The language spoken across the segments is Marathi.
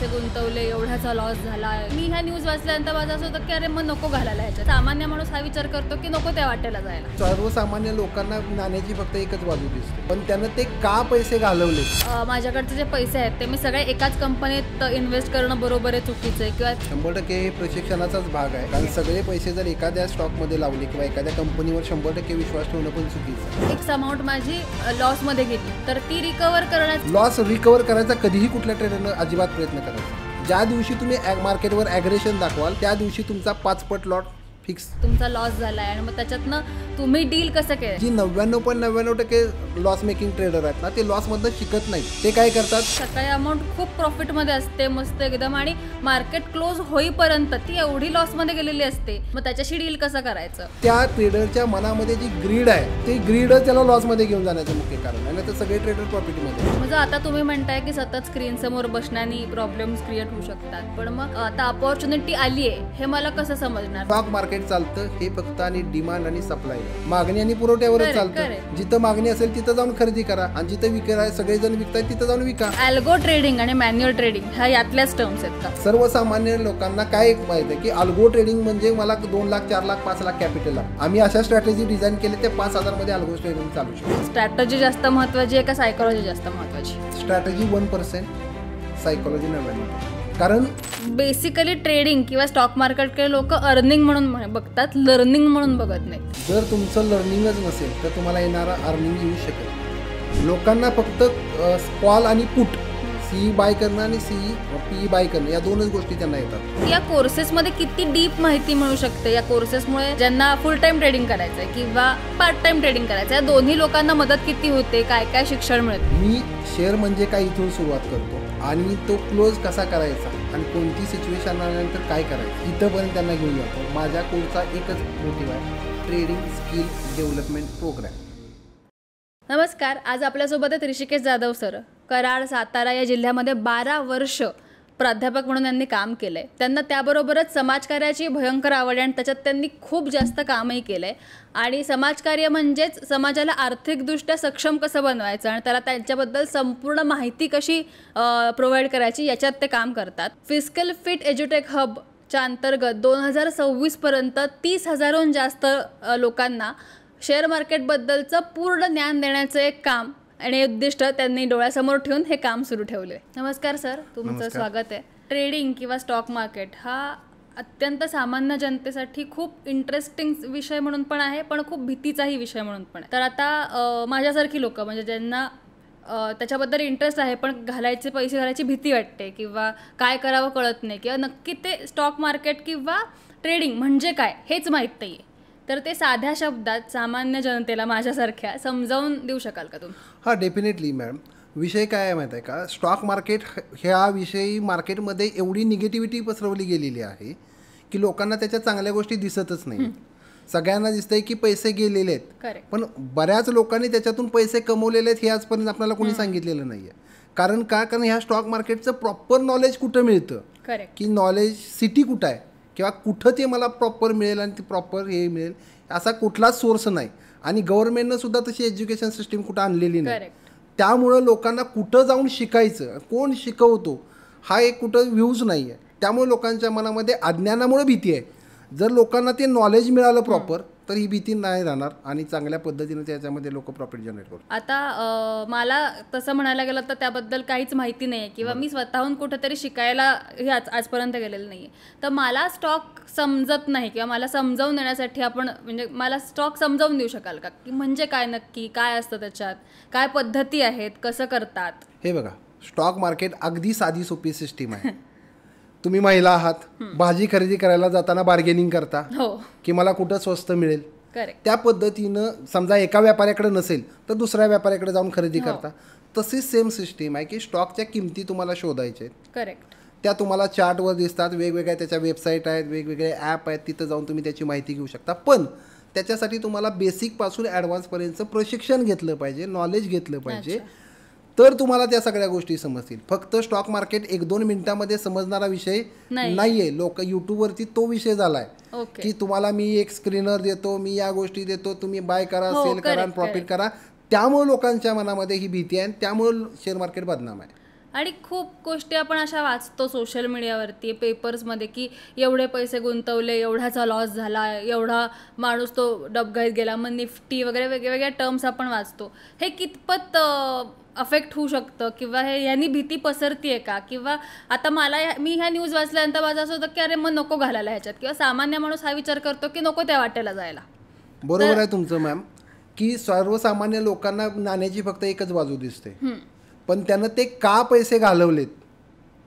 पैसे गुंतवले, एवढ्याचा लॉस झाला. मी ह्या न्यूज वाचल्यानंतर माझं असं होतं की अरे मग नको घालायला ह्याच्यात. सामान्य माणूस हा विचार करतो की नको त्या वाटेला जायला. सर्वसामान्य लोकांना नाण्याची फक्त एकच बाजू दिसते, पण त्यानं ते का पैसे घालवले. माझ्याकडचे जे पैसे आहेत ते मी सगळे एकाच कंपनीत इन्व्हेस्ट करणं बरोबर आहे, चुकीचं आहे किंवा 100% हे प्रशिक्षणाचाच भाग आहे. कारण सगळे पैसे जर एखाद्या स्टॉकमध्ये लावले किंवा एखाद्या कंपनीवर 100% विश्वास ठेवणं पण चुकीचं आहे. एक अमाऊंट माझी लॉसमध्ये गेली तर ती रिकवर करण्याची लॉस रिकवर करायचा कधीही कुठल्या ट्रेडरनं अजिबात प्रयत्न करायचा. ज्या दिवशी तुम्ही मार्केटवर ॲग्रेशन दाखवाल त्या दिवशी तुमचा 5 पट लॉट फिक्स. तुमचा लॉस झाला आहे आणि मग त्याच्यातनं तुम्ही डील कसं केलं. जी 99.99% लॉस मेकिंग ट्रेडर आहेत ना, ते लॉसमधनं शिकत नाही. ते काय करतात, सकाळी अमाऊंट खूप प्रॉफिटमध्ये असते मस्त एकदम आणि मार्केट क्लोज होईपर्यंत ती एवढी लॉसमध्ये गेलेली असते. मग त्याच्याशी डील कसं करायचं. त्या ट्रेडरच्या मनामध्ये जी ग्रीड आहे ते ग्रीडच त्याला लॉसमध्ये घेऊन जाण्याचं मुख्य कारण आहे. तर सगळे ट्रेडर प्रॉफिटमध्ये. म्हणजे आता तुम्ही म्हणताय की सतत स्क्रीन समोर बसण्याने प्रॉब्लेम्स क्रिएट होऊ शकतात, पण मग आता अपॉर्च्युनिटी आली आहे हे मला कसं समजणार. स्टॉक मार्केट चालतं हे फक्त आणि डिमांड आणि सप्लाय, मागणी आणि पुरवठ्यावरच चालतं. जिथं मागणी असेल तिथं जाऊन खरेदी करा आणि जिथं विकाय सगळेजण विकतायत तिथं जाऊन विका. अल्गो ट्रेडिंग आणि मॅन्युअल ट्रेडिंग ह्या यातल्याच टर्म्स आहेत का. सर्वसामान्य लोकांना काय माहिती आहे की अल्गो ट्रेडिंग म्हणजे मला 2 लाख 4 लाख 5 लाख कॅपिटल आहे. आम्ही अशा स्ट्रॅटेजी डिझाईन केले ते 5,000 मध्ये अल्गो ट्रेडिंग चालू शकतो. स्ट्रॅटेजी जास्त महत्वाची आहे का सायकोलॉजी जास्त महत्वाची. Strategy 1%, psychology 99%. कारण बेसिकली ट्रेडिंग किंवा स्टॉक मार्केटकडे लोक अर्निंग म्हणून बघतात, लर्निंग म्हणून बघत नाही. जर तुमचं लर्निंगच नसेल तर तुम्हाला येणारा अर्निंग येऊ शकेल. लोकांना फक्त कॉल आणि पुट, सीई बाय करणं आणि सीई पीई बाय करणं या दोनच गोष्टी त्यांना येतात. या कोर्सेसमध्ये किती डीप माहिती मिळू शकते. या कोर्सेसमुळे ज्यांना फुल टाइम ट्रेडिंग करायचंय किंवा पार्ट टाइम ट्रेडिंग करायचंय या दोन्ही लोकांना मदत किती होते, काय काय शिक्षण मिळतं. मी शेअर म्हणजे काय इथून सुरुवात करतो आणि तो क्लोज कसा करायचा आणि कोणती सिच्युएशन आल्यानंतर काय करायचं इथंपर्यंत त्यांना घेऊन जातो. माझ्या कोर्सचा एकच मोटिव्ह आहे, ट्रेडिंग स्किल डेव्हलपमेंट प्रोग्राम. नमस्कार. आज आपल्यासोबत आहेत ऋषिकेश जाधव सर. कराड, सातारा या जिल्ह्यामध्ये 12 वर्ष प्राध्यापक म्हणून त्यांनी काम केलं आहे. त्यांना त्याबरोबरच समाजकार्याची भयंकर आवड आहे आणि त्याच्यात त्यांनी खूप जास्त कामही केलं आहे. आणि समाजकार्य म्हणजेच समाजाला आर्थिकदृष्ट्या सक्षम कसं बनवायचं आणि त्याला त्यांच्याबद्दल संपूर्ण माहिती कशी प्रोव्हाइड करायची याच्यात ते काम करतात. फिस्कल फिट एज्युटेक हबच्या अंतर्गत 2026पर्यंत 30,000हून जास्त लोकांना शेअर मार्केटबद्दलचं पूर्ण ज्ञान देण्याचं एक काम आणि उद्दिष्ट त्यांनी डोळ्यासमोर ठेवून हे काम सुरू ठेवले. नमस्कार सर, तुमचं स्वागत आहे. ट्रेडिंग किंवा स्टॉक मार्केट हा अत्यंत सामान्य जनतेसाठी खूप इंटरेस्टिंग विषय म्हणून पण आहे, पण खूप भीतीचाही विषय म्हणून पण आहे. तर आता माझ्यासारखी लोक म्हणजे ज्यांना त्याच्याबद्दल इंटरेस्ट आहे पण पैसे घालायची भीती वाटते किंवा काय करावं कळत नाही किंवा नक्की ते स्टॉक मार्केट किंवा ट्रेडिंग म्हणजे काय हेच माहीत नाही आहे, तर ते साध्या शब्दात सामान्य जनतेला माझ्यासारख्या समजावून देऊ शकाल का तुम्ही. हां, डेफिनेटली मॅडम. विषय काय आहे माहीत आहे का, स्टॉक मार्केट ह्या विषयी मार्केटमध्ये एवढी निगेटिव्हिटी पसरवली गेलेली आहे की लोकांना त्याच्या चांगल्या गोष्टी दिसतच नाही. सगळ्यांना दिसतंय की पैसे गेलेले आहेत, पण बऱ्याच लोकांनी त्याच्यातून पैसे कमवलेले आहेत हे आजपर्यंत आपल्याला कोणी सांगितलेलं नाही आहे. कारण ह्या स्टॉक मार्केटचं प्रॉपर नॉलेज कुठं मिळतं, की नॉलेज सिटी कुठं आहे किंवा कुठं ते मला प्रॉपर मिळेल आणि ते प्रॉपर हे मिळेल असा कुठलाच सोर्स नाही. आणि गव्हर्नमेंटनं सुद्धा तशी एज्युकेशन सिस्टीम कुठं आणलेली नाही. त्यामुळं लोकांना कुठं जाऊन शिकायचं, कोण शिकवतो हा एक कुठं व्ह्यूज नाही आहे. त्यामुळे लोकांच्या मनामध्ये अज्ञानामुळे भीती आहे. जर लोकांना ते नॉलेज मिळालं प्रॉपर तर ही भीती नाही राहणार आणि चांगल्या पद्धतीने त्याच्यामध्ये लोक प्रॉफिट जनरेट करतात. आता मला तसं म्हणायला गेलं तर त्याबद्दल काहीच माहिती नाही आहे किंवा मी स्वतःहून कुठेतरी शिकायला हे आजपर्यंत गेलेलं नाही आहे. तर मला स्टॉक समजत नाही किंवा मला समजावून देण्यासाठी आपण म्हणजे मला स्टॉक समजावून देऊ शकाल का, की म्हणजे काय नक्की काय असतं त्याच्यात, काय पद्धती आहेत, कसं करतात. हे बघा, स्टॉक मार्केट अगदी साधी सोपी सिस्टीम आहे. तुम्ही महिला आहात, भाजी खरेदी करायला जाताना बार्गेनिंग करता की मला कुठं स्वस्त मिळेल. त्या पद्धतीनं समजा एका व्यापाऱ्याकडे नसेल तर दुसऱ्या व्यापाऱ्याकडे जाऊन खरेदी करता. तशीच सेम सिस्टीम आहे की स्टॉकच्या किमती तुम्हाला शोधायच्या आहेत. करेक्ट. त्या तुम्हाला चार्टवर दिसतात, वेगवेगळ्या त्याच्या वेबसाईट आहेत, वेगवेगळे ॲप आहेत, तिथं जाऊन तुम्ही त्याची माहिती घेऊ शकता. पण त्याच्यासाठी तुम्हाला बेसिकपासून ॲडव्हान्सपर्यंतचं प्रशिक्षण घेतलं पाहिजे, नॉलेज घेतलं पाहिजे, तर तुम्हाला त्या सगळ्या गोष्टी समजतील. फक्त स्टॉक मार्केट 1-2 मिनिटांमध्ये समजणारा विषय नाहीये. लोक यूट्यूबवरती तो विषय झालाय की तुम्हाला मी एक स्क्रीनर देतो, मी या गोष्टी देतो, तुम्ही बाय करा, सेल करा, प्रॉफिट करा. त्यामुळे लोकांच्या मनामध्ये ही भीती आहे आणि त्यामुळे शेअर मार्केट बदनाम आहे. आणि खूप गोष्टी आपण अशा वाचतो सोशल मीडियावरती, पेपर्समध्ये, की एवढे पैसे गुंतवले, एवढ्याचा लॉस झाला, एवढा माणूस तो डबघाईत गेला, मग निफ्टी वगैरे वेगवेगळ्या टर्म्स आपण वाचतो. हे कितपत अफेक्ट होऊ शकतं किंवा यांनी भीती पसरतीये का? किंवा आता मी ह्या न्यूज वाचल्यानंतर माझं असं होतं की अरे मग नको घालायला ह्याच्यात, किंवा सामान्य माणूस हा विचार करतो की नको त्या वाटेला जायला. बरोबर आहे तुमचं मॅम, की सर्वसामान्य लोकांना नाण्याची फक्त एकच बाजू दिसते, पण त्यानं ते का पैसे घालवलेत,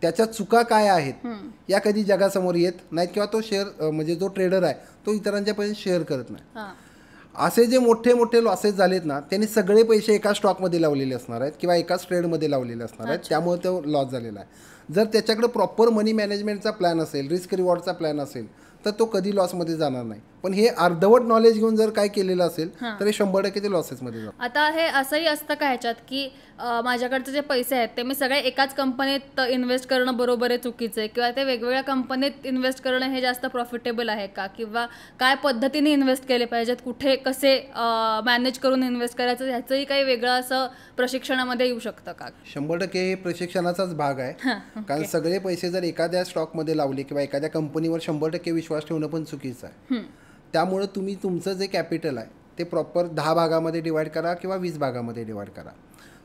त्याच्या चुका काय आहेत या कधी जगासमोर येत नाहीत, किंवा तो शेअर म्हणजे जो ट्रेडर आहे तो इतरांच्यापर्यंत शेअर करत नाही. असे जे मोठे मोठे लॉसेस झालेत ना, त्यांनी सगळे पैसे एका स्टॉकमध्ये लावलेले असणार आहेत किंवा एकाच ट्रेडमध्ये लावलेले असणार आहेत, त्यामुळे तो लॉस झालेला आहे. जर त्याच्याकडे प्रॉपर मनी मॅनेजमेंटचा प्लॅन असेल, रिस्क रिवॉर्डचा प्लॅन असेल, तर तो कधी लॉसमध्ये जाणार नाही. पण हे अर्धवट नॉलेज घेऊन जर काय केलेलं असेल तर हे 100% ते लॉसेसमध्ये जाणार. आता हे असंही असतं का ह्याच्यात की माझ्याकडचे जे पैसे आहेत ते मी सगळे एकाच कंपनीत इन्व्हेस्ट करणं बरोबर आहे, चुकीचं आहे, किंवा ते वेगवेगळ्या कंपनीत इन्व्हेस्ट करणं हे जास्त प्रॉफिटेबल आहे का? किंवा काय पद्धतीने इन्व्हेस्ट केले पाहिजेत, कुठे कसे मॅनेज करून इन्व्हेस्ट करायचं, ह्याचंही काही वेगळं असं प्रशिक्षणामध्ये येऊ शकतं का? 100% हे प्रशिक्षणाचाच भाग आहे. कारण सगळे पैसे जर एखाद्या स्टॉकमध्ये लावले किंवा एखाद्या कंपनीवर 100% विश्वास ठेवणं पण चुकीचं आहे. त्यामुळे तुम्ही तुमचं जे कॅपिटल आहे ते प्रॉपर 10 भागामध्ये डिवाईड करा किंवा 20 भागामध्ये डिवाईड करा,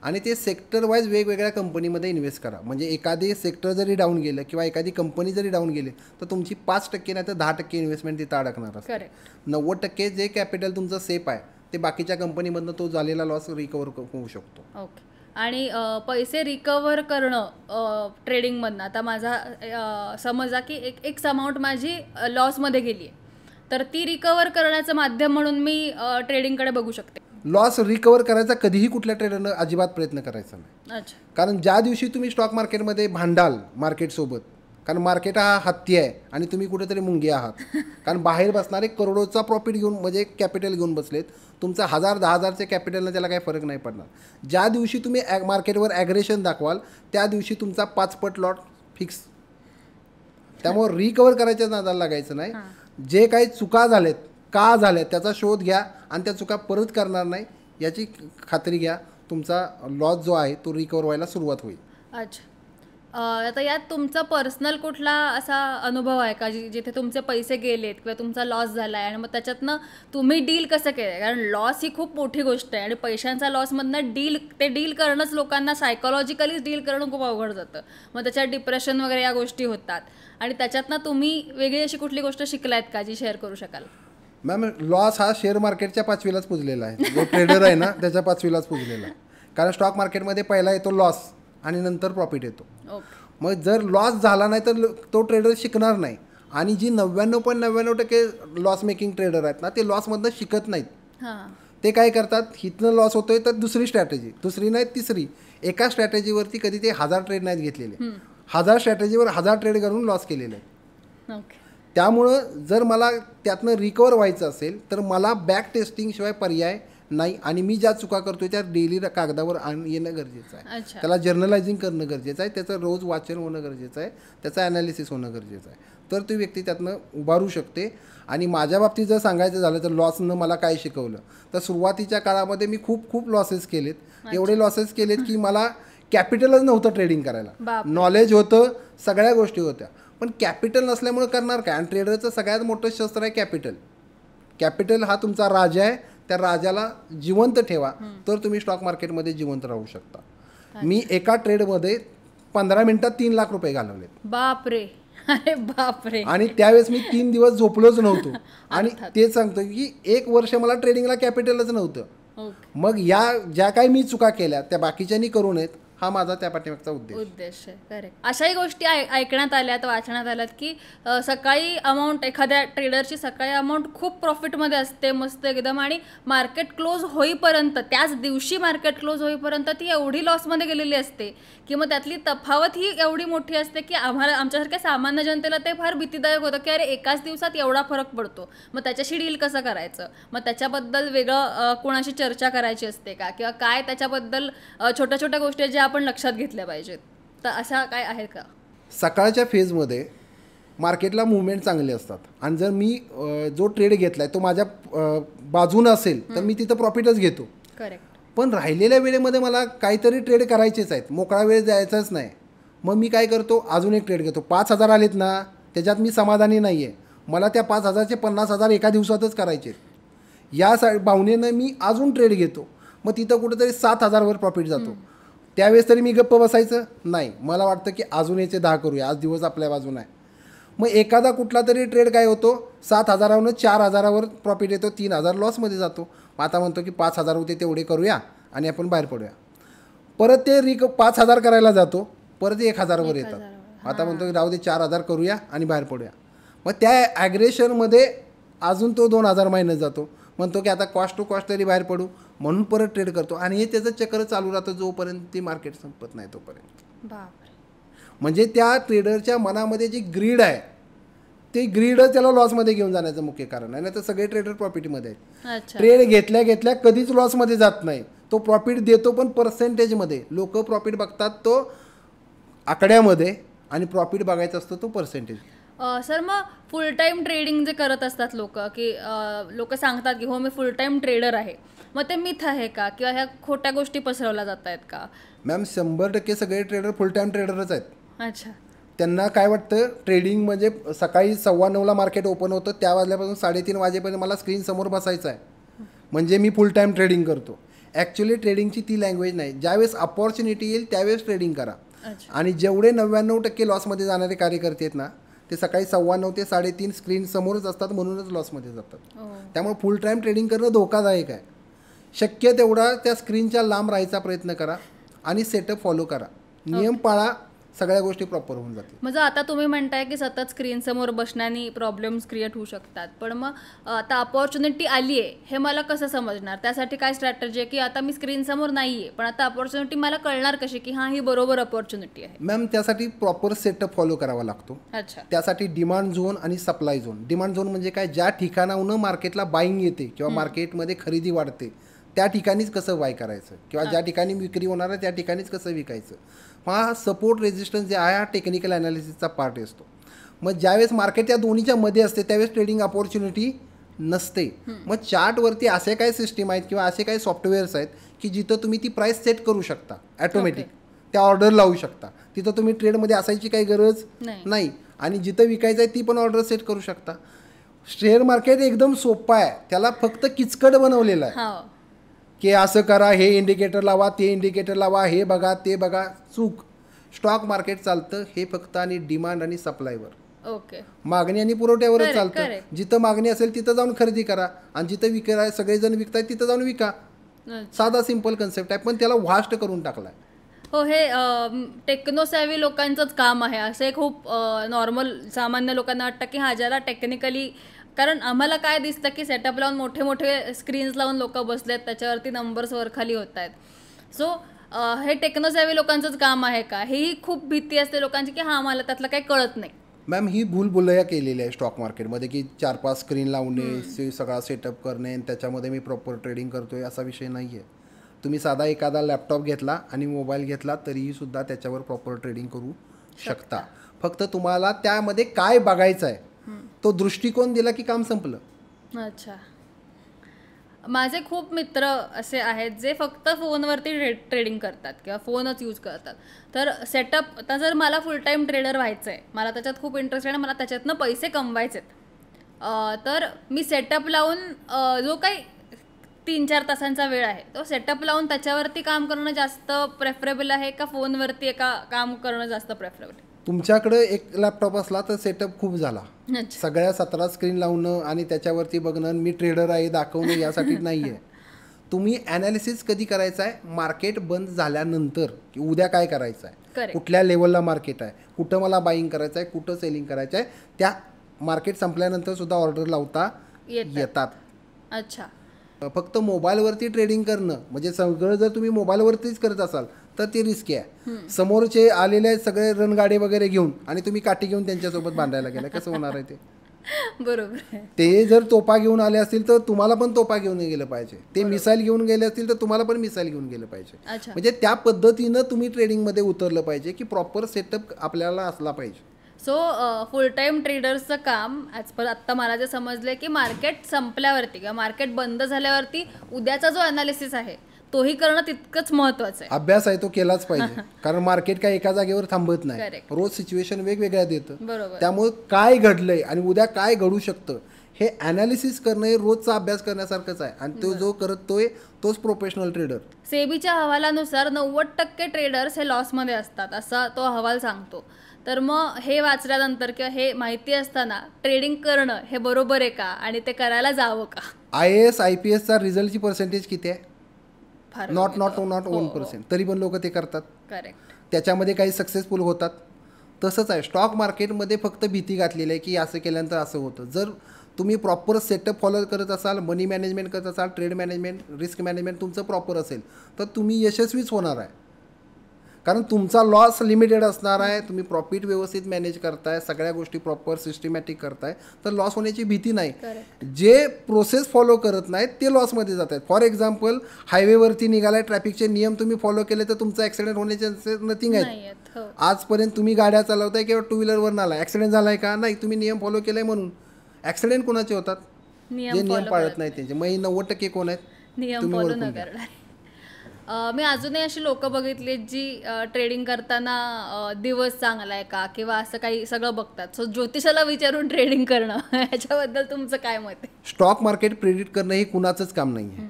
आणि ते सेक्टर वाईज वेगवेगळ्या कंपनीमध्ये इन्व्हेस्ट करा. म्हणजे एखादी सेक्टर जरी डाऊन गेलं किंवा एखादी कंपनी जरी डाऊन गेली तर तुमची 5% नाही तर 10% इन्व्हेस्टमेंट तिथं अडकणार असते. 90% जे कॅपिटल तुमचं सेफ आहे ते बाकीच्या कंपनीमधनं तो झालेला लॉस रिकवर होऊ शकतो. ओके. आणि पैसे रिकवर करणं ट्रेडिंगमधनं, आता माझा समजा की एक अमाऊंट माझी लॉसमध्ये गेली आहे, तर ती रिकवर करण्याचं माध्यम म्हणून मी ट्रेडिंगकडे बघू शकते. लॉस रिकवर करायचा कधीही कुठल्या ट्रेडरनं अजिबात प्रयत्न करायचा नाही. अच्छा. कारण ज्या दिवशी तुम्ही स्टॉक मार्केटमध्ये भांडाल मार्केटसोबत, कारण मार्केट हा हत्ती आहे आणि तुम्ही कुठेतरी मुंगी आहात, कारण बाहेर बसणारे करोडोचा प्रॉफिट घेऊन म्हणजे कॅपिटल घेऊन बसलेत, तुमचा 1000-10,000चे कॅपिटलनं त्याला काही फरक नाही पडणार. ज्या दिवशी तुम्ही मार्केटवर ॲग्रेशन दाखवाल त्या दिवशी तुमचा 5 पट लॉट फिक्स. त्यामुळे रिकवर करायच्या नादाला लागायचं नाही. जे काही चुका झालेत, का झाल्यात त्याचा शोध घ्या आणि त्या चुका परत करणार नाही याची खात्री घ्या. तुमचा लॉस जो आहे तो रिकवर व्हायला सुरुवात होईल. अच्छा. आता यात तुमचा पर्सनल कुठला असा अनुभव आहे का जिथे तुमचे पैसे गेलेत किंवा तुमचा लॉस झाला आहे आणि मग त्याच्यातनं तुम्ही डील कसं केलं? कारण लॉस ही खूप मोठी गोष्ट आहे आणि पैशांचा लॉसमधनं डील करणंच लोकांना सायकोलॉजिकलीच डील करणं खूप अवघड जातं. मग त्याच्यात डिप्रेशन वगैरे या गोष्टी होतात, आणि त्याच्यातनं तुम्ही वेगळी अशी कुठली गोष्ट शिकलायत का जी शेअर करू शकाल? मॅम, लॉस हा शेअर मार्केटच्या 5वीलाच पुजलेला आहे. जो ट्रेडर आहे ना त्याच्या 5वीलाच पुजलेला आहे. कारण स्टॉक मार्केटमध्ये पहिला येतो लॉस आणि नंतर प्रॉफिट येतो. मग जर लॉस झाला नाही तर तो ट्रेडर शिकणार नाही. आणि जी 99.99% लॉस मेकिंग ट्रेडर आहेत ना ते लॉसमधनं शिकत नाहीत. ते काय करतात, हिथनं लॉस होतोय तर दुसरी स्ट्रॅटेजी, दुसरी नाही तिसरी, एका स्ट्रॅटेजीवरती कधी ते 1000 ट्रेड नाहीत घेतलेले, 1000 स्ट्रॅटेजीवर 1000 ट्रेड करून लॉस केलेले आहेत. त्यामुळं जर मला त्यातनं रिकवर व्हायचं असेल तर मला बॅक टेस्टिंगशिवाय पर्याय नाही. आणि मी ज्या चुका करतोय त्या डेली कागदावर येणं गरजेचं आहे. त्याला जर्नलायझिंग करणं गरजेचं आहे, त्याचं रोज वाचन होणं गरजेचं आहे, त्याचं ॲनालिसिस होणं गरजेचं आहे. तर ती व्यक्ती त्यातनं उभारू शकते. आणि माझ्या बाबतीत जर सांगायचं झालं तर लॉसनं मला काय शिकवलं, तर सुरुवातीच्या काळामध्ये मी खूप लॉसेस केलेत. एवढे लॉसेस केलेत की मला कॅपिटलच नव्हतं ट्रेडिंग करायला. नॉलेज होतं, सगळ्या गोष्टी होत्या, पण कॅपिटल नसल्यामुळे करणार काय? आणि ट्रेडरचं सगळ्यात मोठं शस्त्र आहे कॅपिटल. कॅपिटल हा तुमचा राजा आहे, त्या राजाला जिवंत ठेवा तर तुम्ही स्टॉक मार्केटमध्ये जिवंत राहू शकता. मी एका ट्रेडमध्ये 15 मिनिटात 3 लाख रुपये घालवलेत. बापरे, अरे बापरे. आणि त्यावेळेस मी 3 दिवस झोपलोच नव्हतो. आणि तेच सांगतो की 1 वर्ष मला ट्रेडिंगला कॅपिटलच नव्हतं. मग या ज्या काही मी चुका केल्या त्या बाकीच्यांनी करू नयेत, हा माझा त्या पाठीमागचा उद्देश आहे. करेक्ट. अशाही गोष्टी ऐकण्यात आल्यात, वाचण्यात आल्यात की सकाळी अमाऊंट, एखाद्या ट्रेडरची सकाळी अमाऊंट खूप प्रॉफिटमध्ये असते मस्त एकदम, आणि मार्केट क्लोज होईपर्यंत, त्याच दिवशी मार्केट क्लोज होईपर्यंत ती एवढी लॉसमध्ये गेलेली असते की मग त्यातली तफावत ही एवढी मोठी असते की आमच्यासारख्या सामान्य जनतेला ते फार भीतीदायक होतं की अरे एकाच दिवसात एवढा फरक पडतो, मग त्याच्याशी डील कसं करायचं, मग त्याच्याबद्दल वेगळं कोणाशी चर्चा करायची असते का, किंवा काय त्याच्याबद्दल छोट्या छोट्या गोष्टी ज्या आपण लक्षात घेतल्या पाहिजेत, तर अशा काय आहेत का? सकाळच्या फेजमध्ये मार्केटला मुवमेंट चांगले असतात आणि जर मी जो ट्रेड घेतलाय तो माझ्या बाजूनं असेल तर मी तिथं प्रॉफिटच घेतो. करेक्ट. पण राहिलेल्या वेळेमध्ये मला काहीतरी ट्रेड करायचेच आहेत, मोकळा वेळ जायचाच नाही. मग मी काय करतो, अजून एक ट्रेड घेतो. 5,000 आलेत ना, त्याच्यात मी समाधानी नाही आहे, मला त्या 5,000चे 50,000 एका दिवसातच करायचे. या भावनेनं मी अजून ट्रेड घेतो. मग तिथं कुठंतरी 7,000वर प्रॉफिट जातो. त्यावेळेस तरी मी गप्प बसायचं नाही, मला वाटतं की अजून याचे 10 करूया, आज दिवस आपल्या बाजून आहे. मग एखादा कुठला तरी ट्रेड काय होतो, 7,000वरून 4,000वर प्रॉफिट येतो, 3,000 लॉसमध्ये जातो. आता म्हणतो की 5,000 होते तेवढे करूया आणि आपण बाहेर पडूया. परत ते 5,000 करायला जातो, परत 1,000वर येतात. आता म्हणतो की राहू दे 4,000 करूया आणि बाहेर पडूया. मग त्या ॲग्रेशनमध्ये अजून तो 2,000 मायनस जातो. म्हणतो की आता कॉस्ट टू कॉस्ट तरी बाहेर पडू, म्हणून परत ट्रेड करतो. आणि हे त्याचं चक्र चालू राहतं जोपर्यंत ती मार्केट संपत नाही तोपर्यंत. बापरे. म्हणजे त्या ट्रेडरच्या मनामध्ये जी ग्रीड आहे, ते ग्रीडच त्याला लॉसमध्ये घेऊन जाण्याचं मुख्य कारण आहे. नाही तर सगळे ट्रेडर प्रॉफिटमध्ये आहेत. अच्छा. ट्रेड घेतल्या घेतल्या कधीच लॉसमध्ये जात नाही, तो प्रॉफिट देतो, पण पर्सेंटेजमध्ये. लोक प्रॉफिट बघतात तो आकड्यामध्ये आणि प्रॉफिट बघायचा असतो तो पर्सेंटेज. सर मग फुल टाईम ट्रेडिंग जे करत असतात लोक, की लोक सांगतात की हो मी फुल टाईम ट्रेडर आहे, मग ते मिथ आहे का, किंवा ह्या खोट्या गोष्टी पसरवल्या जात आहेत का? मॅम 100% सगळे ट्रेडर फुल टाईम ट्रेडरच आहेत. अच्छा. त्यांना काय वाटतं, ट्रेडिंग म्हणजे सकाळी 9:15ला मार्केट ओपन होतं, त्या वाजल्यापासून 3:30 वाजेपर्यंत मला स्क्रीनसमोर बसायचं आहे, म्हणजे मी फुल टाईम ट्रेडिंग करतो. ॲक्च्युली ट्रेडिंगची ती लँग्वेज नाही. ज्यावेळेस अपॉर्च्युनिटी येईल त्यावेळेस ट्रेडिंग करा. आणि जेवढे 99% लॉसमध्ये जाणारे कार्यकर्ते आहेत ना, ते सकाळी 9:15 ते 3:30 स्क्रीन समोरच असतात, म्हणूनच लॉसमध्ये जातात. त्यामुळे फुल टाईम ट्रेडिंग करणं धोकादायक आहे. शक्य तेवढा त्या स्क्रीनच्या लांब राहायचा प्रयत्न करा आणि सेटअप फॉलो करा, नियम पाळा, सगळ्या गोष्टी प्रॉपर होऊन जातील. म्हणजे आता तुम्ही म्हणताय की सतत स्क्रीन समोर बसण्याने प्रॉब्लेम्स क्रिएट होऊ शकतात, पण मग आता अपॉर्च्युनिटी आली आहे हे मला कसं समजणार? त्यासाठी काय स्ट्रॅटेजी आहे, की आता मी स्क्रीन समोर नाही आहे पण आता अपॉर्च्युनिटी मला कळणार कशी की हां ही बरोबर अपॉर्च्युनिटी आहे? मॅम त्यासाठी प्रॉपर सेटअप फॉलो करावा लागतो. अच्छा. त्यासाठी डिमांड झोन आणि सप्लाय झोन. डिमांड झोन म्हणजे काय, ज्या ठिकाणाहून मार्केटला बाईंग येते किंवा मार्केटमध्ये खरेदी वाढते त्या ठिकाणीच कसं बाय करायचं, किंवा ज्या ठिकाणी विक्री होणार आहे त्या ठिकाणीच कसं विकायचं. हा सपोर्ट रेजिस्टन्स जे आहे हा टेक्निकल ॲनालिसिसचा पार्ट असतो. मग ज्यावेळेस मार्केट त्या दोन्हीच्या मध्ये असते त्यावेळेस ट्रेडिंग अपॉर्च्युनिटी नसते. मग चार्टवरती असे काही सिस्टीम आहेत किंवा असे काही सॉफ्टवेअर्स आहेत की जिथं तुम्ही ती प्राईस सेट करू शकता ॲटोमॅटिक, त्या ऑर्डर लावू शकता. तिथं तुम्ही ट्रेडमध्ये असायची काही गरज नाही. आणि जिथं विकायचं आहे ती पण ऑर्डर सेट करू शकता. शेअर मार्केट एकदम सोपं आहे, त्याला फक्त किचकट बनवलेलं आहे की असं करा, हे इंडिकेटर लावा, ते इंडिकेटर लावा, हे बघा, ते बघा. चूक. स्टॉक मार्केट चालतं हे फक्त आणि डिमांड आणि सप्लायवर, ओके, मागणी आणि पुरवठ्यावरच चालतं. जिथं मागणी असेल तिथं जाऊन खरेदी करा आणि जिथं विकाय सगळेजण विकतायत तिथं जाऊन विका. साधा सिंपल कन्सेप्ट आहे, पण त्याला व्हास्ट करून टाकलाय. हो, हे टेक्नोसॅव्ही लोकांचंच काम आहे. असे खूप नॉर्मल सामान्य लोकांना वाटतं की हा ज्याला टेक्निकली, कारण आम्हाला काय दिसतं की सेटअप लावून मोठे मोठे स्क्रीन्स लावून लोक बसलेत, त्याच्यावरती नंबर्स वरखाली होत आहेत. सो हे टेक्नोसॅव्ही लोकांचंच काम आहे का? ही खूप भीती असते लोकांची की हां मला त्यातलं काही कळत नाही. मॅम ही भूलभुलैया केलेली आहे स्टॉक मार्केटमध्ये की 4-5 स्क्रीन लावणे, सगळा सेटअप करणे आणि त्याच्यामध्ये मी प्रॉपर ट्रेडिंग करतोय असा विषय नाही आहे. तुम्ही साधा एखादा लॅपटॉप घेतला आणि मोबाईल घेतला तरीही सुद्धा त्याच्यावर प्रॉपर ट्रेडिंग करू शकता. फक्त तुम्हाला त्यामध्ये काय बघायचं आहे तो दृष्टिकोन दिला की काम संपलं. अच्छा. माझे खूप मित्र असे आहेत जे फक्त फोनवरती ट्रेडिंग करतात किंवा फोनच यूज करतात. तर सेटअप, आता जर मला फुल टाईम ट्रेडर व्हायचं आहे, मला त्याच्यात खूप इंटरेस्ट आहे आणि मला त्याच्यातनं पैसे कमवायचे आहेत, तर मी सेटअप लावून जो काही 3-4 तासांचा वेळ आहे तो सेटअप लावून त्याच्यावरती काम करणं जास्त प्रेफरेबल आहे का फोनवरती एका काम करणं जास्त प्रेफरेबल आहे? तुमच्याकडे एक लॅपटॉप असला तर सेटअप खूप झाला. सगळ्या 17 स्क्रीन लावणं आणि त्याच्यावरती बघणं, मी ट्रेडर आहे दाखवणं यासाठी नाही आहे. तुम्ही ॲनालिसिस कधी करायचं आहे, मार्केट बंद झाल्यानंतर की उद्या काय करायचं आहे, कुठल्या लेवलला मार्केट आहे, कुठं मला बाईंग करायचं आहे, कुठं सेलिंग करायचं आहे, त्या मार्केट संपल्यानंतर सुद्धा ऑर्डर लावता येतात. अच्छा. फक्त मोबाईलवरती ट्रेडिंग करणं म्हणजे सगळं जर तुम्ही मोबाईलवरतीच करत असाल तर ते रिस्की आहे. समोरचे आलेले सगळे रणगाडे वगैरे घेऊन आणि तुम्ही काठी घेऊन त्यांच्यासोबत बांधायला गेला, कसं होणार आहे ते? बरोबर. ते जर तोफा घेऊन आले असतील तर तुम्हाला पण तोफा घेऊन गेलं पाहिजे. ते मिसाईल घेऊन गेले असतील तर तुम्हाला पण मिसाईल घेऊन गेलं पाहिजे. म्हणजे त्या पद्धतीनं तुम्ही ट्रेडिंगमध्ये उतरलं पाहिजे की प्रॉपर सेटअप आपल्याला असला पाहिजे. सो फुल टाईम ट्रेडर्सचं काम ॲज पर आत्ता मला जे समजलं की मार्केट संपल्यावरती किंवा मार्केट बंद झाल्यावरती उद्याचा जो ॲनालिसिस आहे तोही करणं तितकंच महत्वाचं आहे. अभ्यास आहे तो केलाच पाहिजे कारण मार्केट काय एका जागेवर थांबत नाही. Correct. रोज सिच्युएशन वेगवेगळ्या देतं. बरोबर. त्यामुळे काय घडलंय आणि उद्या काय घडू शकतं हे अनालिसिस करणं हे रोजचा अभ्यास करण्यासारखंच आहे आणि तो जो करतोय तोच प्रोफेशनल ट्रेडर. सेबीच्या अहवालानुसार 90% ट्रेडर्स हे लॉसमध्ये असतात असा तो अहवाल सांगतो. तर मग हे वाचल्यानंतर किंवा हे माहिती असताना ट्रेडिंग करणं हे बरोबर आहे का आणि ते करायला जावं का? IAS IPS चा रिझल्टची पर्सेंटेज किती आहे? फार नॉट कमी. नॉट नॉट हो, 1%. तरी पण लोक ते करतात. करेक्ट. त्याच्यामध्ये काही सक्सेसफुल होतात. तसंच आहे स्टॉक मार्केटमध्ये फक्त भीती घातलेली आहे की असं केल्यानंतर असं होतं. जर तुम्ही प्रॉपर सेटअप फॉलो करत असाल, मनी मॅनेजमेंट करत असाल, ट्रेड मॅनेजमेंट, रिस्क मॅनेजमेंट तुमचं प्रॉपर असेल तर तुम्ही यशस्वीच होणार आहे. कारण तुमचा लॉस लिमिटेड असणार आहे, तुम्ही प्रॉफिट व्यवस्थित मॅनेज करताय, सगळ्या गोष्टी प्रॉपर सिस्टमॅटिक करताय तर लॉस होण्याची भीती नाही. जे प्रोसेस फॉलो करत नाहीत ते लॉसमध्ये जात आहेत. फॉर एक्झाम्पल हायवेवरती निघालाय, ट्रॅफिकचे नियम तुम्ही फॉलो केले तर तुमचा ॲक्सिडेंट होण्याचे नथिंग आहेत. हो. आजपर्यंत तुम्ही गाड्या चालवताय किंवा टू व्हीलरवर नाला ॲक्सिडेंट झालाय का? नाही. तुम्ही नियम फॉलो केलाय म्हणून. ॲक्सिडेंट कोणाचे होतात? जे नियम पाळत नाही त्यांचे. मग 90% कोण आहेत? नियम तुम्ही फॉलो ओळखून न घ्या. करणार. मी अजूनही अशी लोक बघितली जी ट्रेडिंग करताना दिवस चांगला आहे का किंवा असं काही सगळं बघतात. सो ज्योतिषाला विचारून ट्रेडिंग करणं याच्याबद्दल तुमचं काय मत आहे? स्टॉक मार्केट प्रेडिक्ट करणं हे कुणाचंच काम नाही आहे.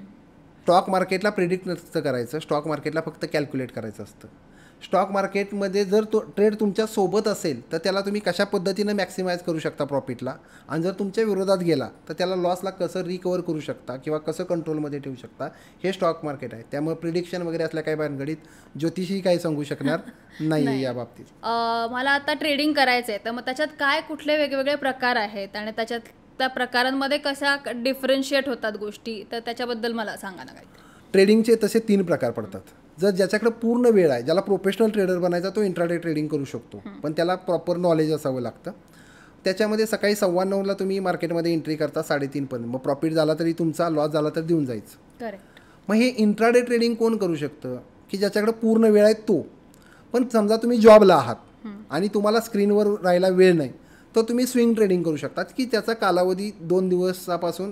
स्टॉक मार्केटला प्रेडिक्ट नसतं करायचं. स्टॉक मार्केटला फक्त कॅल्क्युलेट करायचं असतं. स्टॉक मार्केटमध्ये जर तो ट्रेड तुमच्या सोबत असेल तर त्याला तुम्ही कशा पद्धतीनं मॅक्सिमाइज करू शकता प्रॉफिटला, आणि जर तुमच्या विरोधात गेला तर त्याला लॉसला कसं रिकवर करू शकता किंवा कसं कंट्रोलमध्ये ठेवू शकता हे स्टॉक मार्केट आहे. त्यामुळे प्रिडिक्शन वगैरे असल्या काही भानगडीत ज्योतिषी काही सांगू शकणार नाही या बाबतीत. मला आता ट्रेडिंग करायचं आहे तर मग त्याच्यात काय कुठले वेगवेगळे प्रकार आहेत आणि त्याच्यात त्या प्रकारांमध्ये कशा डिफरन्शिएट होतात गोष्टी, तर त्याच्याबद्दल मला सांगा ना काही. ट्रेडिंगचे तसे 3 प्रकार पडतात. जर ज्याच्याकडे पूर्ण वेळ आहे, ज्याला प्रोफेशनल ट्रेडर बनायचा तो इंट्राडे ट्रेडिंग करू शकतो, पण त्याला प्रॉपर नॉलेज असावं लागतं. त्याच्यामध्ये सकाळी 9:15ला तुम्ही मार्केटमध्ये एंट्री करता 3:30 पर्यंत. मग प्रॉफिट झाला तरी तुमचा, लॉस झाला तर देऊन जायचं. करेक्ट. मग हे इंट्राडे ट्रेडिंग कोण करू शकतं? की ज्याच्याकडे पूर्ण वेळ आहे तो. पण समजा तुम्ही जॉबला आहात आणि तुम्हाला स्क्रीनवर राहायला वेळ नाही तर तुम्ही स्विंग ट्रेडिंग करू शकतात की त्याचा कालावधी 2 दिवसापासून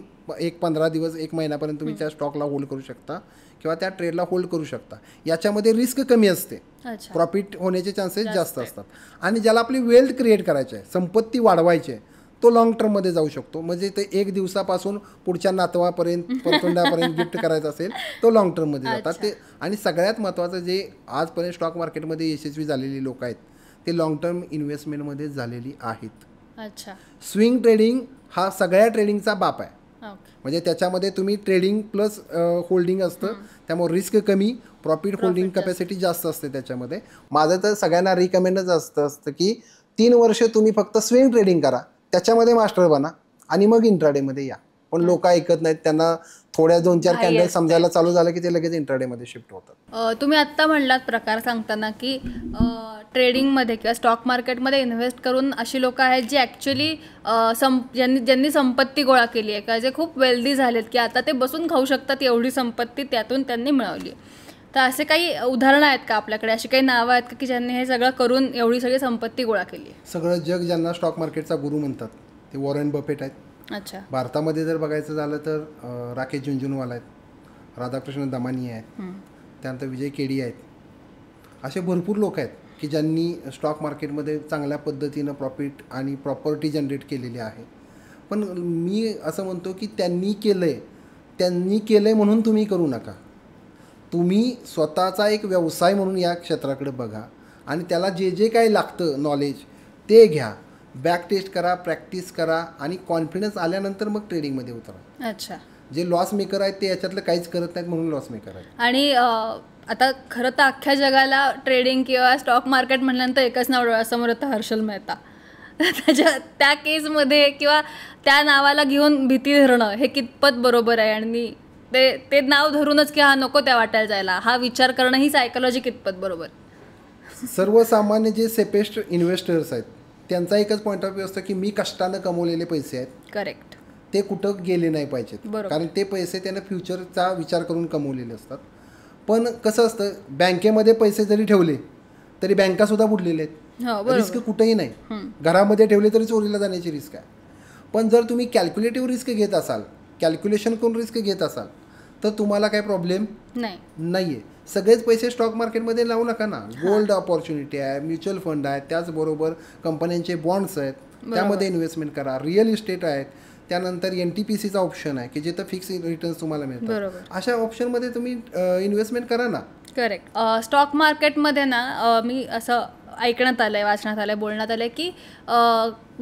15 दिवस 1 महिन्यापर्यंत तुम्ही त्या स्टॉकला होल्ड करू शकता किंवा त्या ट्रेडला होल्ड करू शकता. याच्यामध्ये रिस्क कमी असते, प्रॉफिट होण्याचे चान्सेस जास्त असतात. आणि ज्याला आपली वेल्थ क्रिएट करायची आहे, संपत्ती वाढवायची आहे, तो लॉंग टर्ममध्ये जाऊ शकतो. म्हणजे ते 1 दिवसापासून पुढच्या नातवापर्यंत परतोंड्यापर्यंत गिफ्ट करायचं असेल तो लॉंग टर्ममध्ये जातात ते. आणि सगळ्यात महत्त्वाचं जे आजपर्यंत स्टॉक मार्केटमध्ये यशस्वी झालेली लोक आहेत ते लॉंग टर्म इन्व्हेस्टमेंटमध्ये झालेली आहेत. अच्छा. स्विंग ट्रेडिंग हा सगळ्या ट्रेडिंगचा बाप आहे. ओके. म्हणजे त्याच्यामध्ये तुम्ही ट्रेडिंग प्लस होल्डिंग असतं, त्यामुळे रिस्क कमी, प्रॉफिट होल्डिंग कॅपॅसिटी जास्त असते त्याच्यामध्ये. माझं तर सगळ्यांना रिकमेंडच असतं की 3 वर्ष तुम्ही फक्त स्विंग ट्रेडिंग करा, त्याच्यामध्ये मास्टर बना आणि मग इंट्राडेमध्ये या. पण लोक ऐकत नाहीत, त्यांना थोड्या 2-4 कॅन्डल समजायला चालू झालं की ते लगेच इंट्राडेमध्ये शिफ्ट होतात. तुम्ही आत्ता म्हणलात प्रकार सांगताना की ट्रेडिंगमध्ये किंवा स्टॉक मार्केटमध्ये इन्व्हेस्ट करून अशी लोक आहेत जी ॲक्च्युली ज्यांनी संपत्ती गोळा केली आहे किंवा जे खूप वेल्दी झालेत की आता ते बसून खाऊ शकतात एवढी संपत्ती त्यातून त्यांनी मिळवली. तर असे काही उदाहरणं आहेत का आपल्याकडे, अशी काही नावं आहेत का की ज्यांनी हे सगळं करून एवढी सगळी संपत्ती गोळा केली आहे? सगळं जग ज्यांना स्टॉक मार्केटचा गुरु म्हणतात ते वॉरेन बफेट आहेत. अच्छा. भारतामध्ये जर बघायचं झालं तर राकेश झुंझुनवाला आहेत, राधाकृष्ण दमानी आहेत, त्यानंतर विजय केडी आहेत. असे भरपूर लोक आहेत की ज्यांनी स्टॉक मार्केटमध्ये चांगल्या पद्धतीनं प्रॉफिट आणि प्रॉपर्टी जनरेट केलेली आहे. पण मी असं म्हणतो की त्यांनी केलं आहे म्हणून तुम्ही करू नका. तुम्ही स्वतःचा एक व्यवसाय म्हणून या क्षेत्राकडे बघा आणि त्याला जे जे काही लागतं नॉलेज ते घ्या, बॅक टेस्ट करा, प्रॅक्टिस करा आणि कॉन्फिडन्स आल्यानंतर मग ट्रेडिंगमध्ये उतरा. अच्छा. जे लॉस मेकर आहेत ते याच्यातलं काहीच करत नाहीत म्हणून लॉस मेकर आहेत. आणि आता खरं तर अख्ख्या जगाला ट्रेडिंग किंवा स्टॉक मार्केट म्हणल्यानंतर एकच नाव डोळ्यासमोर येतं, हर्षल मेहता. त्या केसमध्ये किंवा त्या नावाला घेऊन भीती धरणं हे कितपत बरोबर आहे आणि ते नाव धरूनच की हा नको त्या वाटायला जायला हा विचार करणं ही सायकोलॉजी कितपत बरोबर? सर्वसामान्य जे सेफेस्ट इन्व्हेस्टर्स आहेत त्यांचा एकच पॉईंट ऑफ व्ह्यू असतो की मी कष्टानं कमवलेले पैसे आहेत. करेक्ट. ते कुठं गेले नाही पाहिजेत, बरोबर. कारण ते पैसे त्यानं फ्युचरचा विचार करून कमवलेले असतात. पण कसं असतं, बँकेमध्ये पैसे जरी ठेवले तरी बँकासुद्धा बुडलेले आहेत, रिस्क कुठेही नाही. घरामध्ये ठेवले तरी चोरीला जाण्याची रिस्क आहे. पण जर तुम्ही कॅल्क्युलेटिव्ह रिस्क घेत असाल, कॅल्क्युलेशन करून रिस्क घेत असाल तर तुम्हाला काही प्रॉब्लेम नाही. नाहीये. सगळेच पैसे स्टॉक मार्केटमध्ये लावू नका ना. गोल्ड ऑपॉर्च्युनिटी आहे, म्युच्युअल फंड आहे, त्याचबरोबर कंपन्यांचे बॉन्ड्स आहेत, त्यामध्ये इन्व्हेस्टमेंट करा. रिअल इस्टेट आहेत, त्यानंतर NTPCचा ऑप्शन आहे की जिथं फिक्स रिटर्न्स तुम्हाला मिळतात. अशा ऑप्शनमध्ये तुम्ही इन्व्हेस्टमेंट करा ना. करेक्ट. स्टॉक मार्केटमध्ये ना मी असं ऐकण्यात आलं आहे, वाचण्यात आलं आहे, बोलण्यात आलं आहे की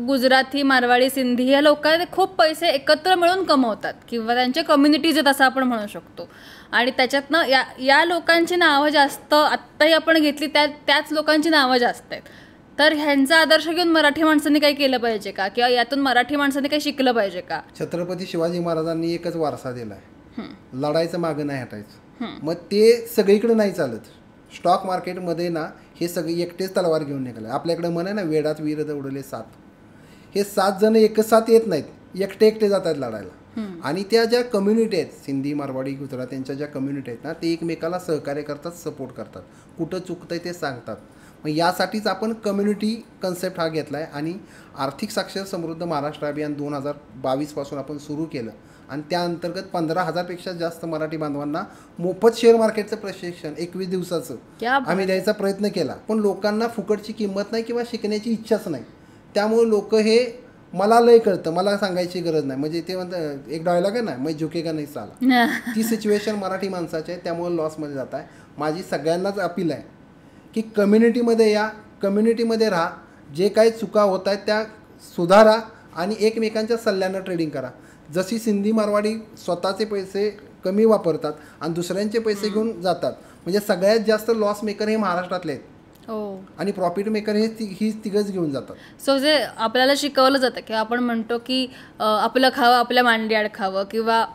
गुजराती, मारवाडी, सिंधी या लोकांना ते खूप पैसे एकत्र मिळून कमवतात किंवा त्यांचे कम्युनिटीज आहेत असं आपण म्हणू शकतो. आणि त्याच्यातनं या लोकांची नावं जास्त आत्ताही आपण घेतली त्याच लोकांची नावं जास्त आहेत. तर ह्यांचा आदर्श घेऊन मराठी माणसांनी काही केलं पाहिजे का, किंवा यातून मराठी माणसांनी काही शिकलं पाहिजे का? छत्रपती शिवाजी महाराजांनी एकच वारसा दिलाय, लढायचं मागं नाही हटायचं. मग ते सगळीकडे नाही चालत. स्टॉक मार्केटमध्ये ना हे सगळे एकटेच तलवार घेऊन निघाले. आपल्याकडे म्हण आहे ना, वेडात वीर दौडले 7. हे 7 जण एकच साथ येत नाहीत, एकटे जातात लढायला. आणि त्या ज्या कम्युनिटी आहेत, सिंधी, मारवाडी, गुजरात, त्यांच्या ज्या कम्युनिटी आहेत ना, ते एकमेकाला सहकार्य करतात, सपोर्ट करतात, कुठं चुकतंय ते सांगतात. मग यासाठीच आपण कम्युनिटी कन्सेप्ट हा घेतला आहे. आणि आर्थिक साक्षर समृद्ध महाराष्ट्र अभियान 2022 पासून आपण सुरू केलं. आणि त्या अंतर्गत 15,000पेक्षा जास्त मराठी बांधवांना मोफत शेअर मार्केटचं प्रशिक्षण 21 दिवसाचं आम्ही द्यायचा प्रयत्न केला. पण लोकांना फुकटची किंमत नाही किंवा शिकण्याची इच्छाच नाही. त्यामुळे लोक हे मला लय कळतं, मला सांगायची गरज नाही. म्हणजे ते म्हणतात, एक डायलॉग आहे ना, मैं झुकेगा नाही साला. ती सिच्युएशन मराठी माणसाची आहे. त्यामुळे लॉसमध्ये जात आहे. माझी सगळ्यांनाच अपील आहे की कम्युनिटीमध्ये या, कम्युनिटीमध्ये राहा, जे काही चुका होत आहेत त्या सुधारा आणि एकमेकांच्या सल्ल्यानं ट्रेडिंग करा. जशी सिंधी, मारवाडी स्वतःचे पैसे कमी वापरतात आणि दुसऱ्यांचे पैसे घेऊन जातात, म्हणजे सगळ्यात जास्त लॉस मेकर हे महाराष्ट्रातले आहेत. आणि प्रॉफिट मेकर ही तिघच घेऊन जातात. सो जे आपल्याला शिकवलं जातं की आपण म्हणतो की आपलं खावं आपल्या मांडीआड खावं, किंवा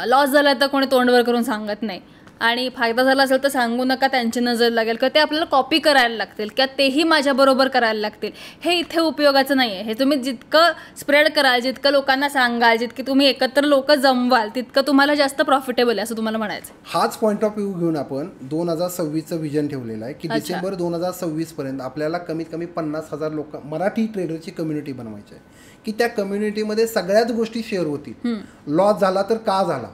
लॉस झाला तर कोणी तोंडवर करून सांगत नाही, आणि फायदा झाला असेल तर सांगू नका, त्यांची नजर लागेल, किंवा ते आपल्याला कॉपी करायला लागतील, किंवा तेही माझ्याबरोबर करायला लागतील. हे इथे उपयोगाचं नाही आहे. हे तुम्ही जितकं स्प्रेड कराल, जितकं लोकांना सांगाल, जितकी तुम्ही एकत्र लोक जमवाल, तितकं तुम्हाला जास्त प्रॉफिटेबल आहे असं तुम्हाला म्हणायचं. हाच पॉईंट ऑफ व्ह्यू घेऊन आपण 2026चं विजन ठेवलेलं आहे की डिसेंबर 2026 पर्यंत आपल्याला कमीत कमी 50,000 लोक मराठी ट्रेडरची कम्युनिटी बनवायची आहे की त्या कम्युनिटीमध्ये सगळ्याच गोष्टी शेअर होतील. लॉस झाला तर का झाला,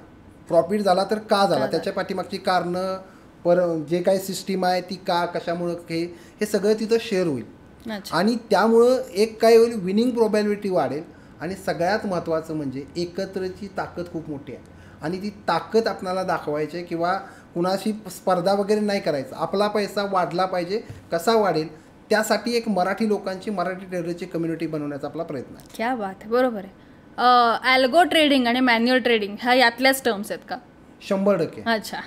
प्रॉफिट झाला तर का झाला, त्याच्या पाठीमागची कारणं, जे काही सिस्टीम आहे ती का, कशामुळं, हे सगळं तिथं शेअर होईल. आणि त्यामुळं एक काय होईल, विनिंग प्रोबॅबिलिटी वाढेल. आणि सगळ्यात महत्त्वाचं म्हणजे एकत्रची ताकद खूप मोठी आहे. आणि ती ताकद आपल्याला दाखवायची आहे किंवा कुणाशी स्पर्धा वगैरे नाही करायचं. आपला पैसा वाढला पाहिजे. कसा वाढेल त्यासाठी एक मराठी लोकांची, मराठी ट्रेडरची कम्युनिटी बनवण्याचा आपला प्रयत्न आहे. क्या बात आहे, बरोबर आहे. ॲल्गो ट्रेडिंग आणि मॅन्युअल ट्रेडिंग ह्या यातल्याच टर्म्स आहेत का? 100%. अच्छा.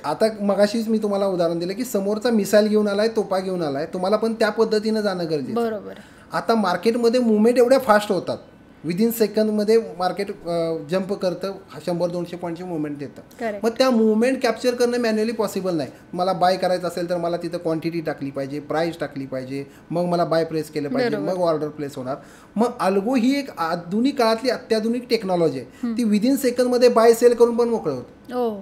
आता मगाशीच मी तुम्हाला उदाहरण दिलं की समोरचा मिसाईल घेऊन आलाय, तोफा घेऊन आलाय, तुम्हाला पण त्या पद्धतीनं जाणं गरजेचं. बरोबर. आता मार्केटमध्ये मुवमेंट एवढ्या फास्ट होतात, विदिन सेकंदमध्ये मार्केट जंप करतं, 100-200 पॉईंटची मुवमेंट देतं. मग त्या मुवमेंट कॅप्चर करणं मॅन्युअली पॉसिबल नाही. मला बाय करायचं असेल तर मला तिथं क्वांटिटी टाकली पाहिजे, प्राईस टाकली पाहिजे, मग मला बाय प्रेस केलं पाहिजे, मग ऑर्डर प्लेस होणार. मग अल्गो ही एक आधुनिक काळातली अत्याधुनिक टेक्नॉलॉजी आहे. ती विदिन सेकंदमध्ये बाय सेल करून पण मोकळं होतं.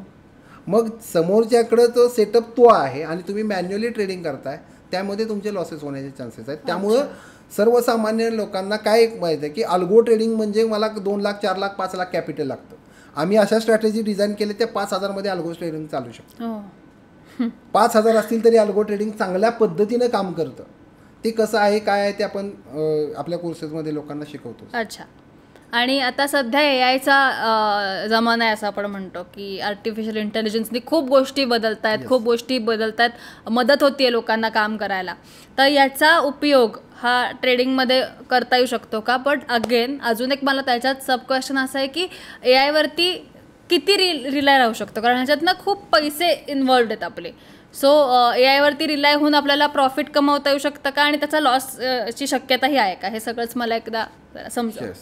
मग समोरच्याकडं तो सेटअप तो आहे आणि तुम्ही मॅन्युअली ट्रेडिंग करताय, त्यामध्ये तुमचे लॉसेस होण्याचे चान्सेस आहेत. त्यामुळं सर्वसामान्य लोकांना काय माहिती आहे की अल्गो ट्रेडिंग म्हणजे मला 2 लाख, 4 लाख, 5 लाख कॅपिटल लागतं. आम्ही अशा स्ट्रॅटेजी डिझाईन केले त्या 5,000 मध्ये अल्गो ट्रेडिंग चालू शकतो. 5,000 असतील तरी अल्गो ट्रेडिंग चांगल्या पद्धतीनं काम करतं. ते कसं आहे, काय आहे ते आपण आपल्या कोर्सेसमध्ये लोकांना शिकवतो. अच्छा. आणि आता सध्या AIचा जमाना आहे असं आपण म्हणतो की आर्टिफिशियल इंटेलिजन्सनी खूप गोष्टी बदलत आहेत, मदत होती आहे लोकांना काम करायला. तर याचा उपयोग हा ट्रेडिंगमध्ये करता येऊ शकतो का? बट अगेन अजून एक मला त्याच्यात सब क्वेश्चन असं आहे की AIवरती किती रिलाय राहू शकतो, कारण ह्याच्यातनं खूप पैसे इन्व्हॉल्ड आहेत आपले. सो AIवरती रिलाय होऊन आपल्याला प्रॉफिट कमवता येऊ शकतं का, आणि त्याचा लॉसची शक्यताही आहे का? हे सगळंच मला एकदा समजेल.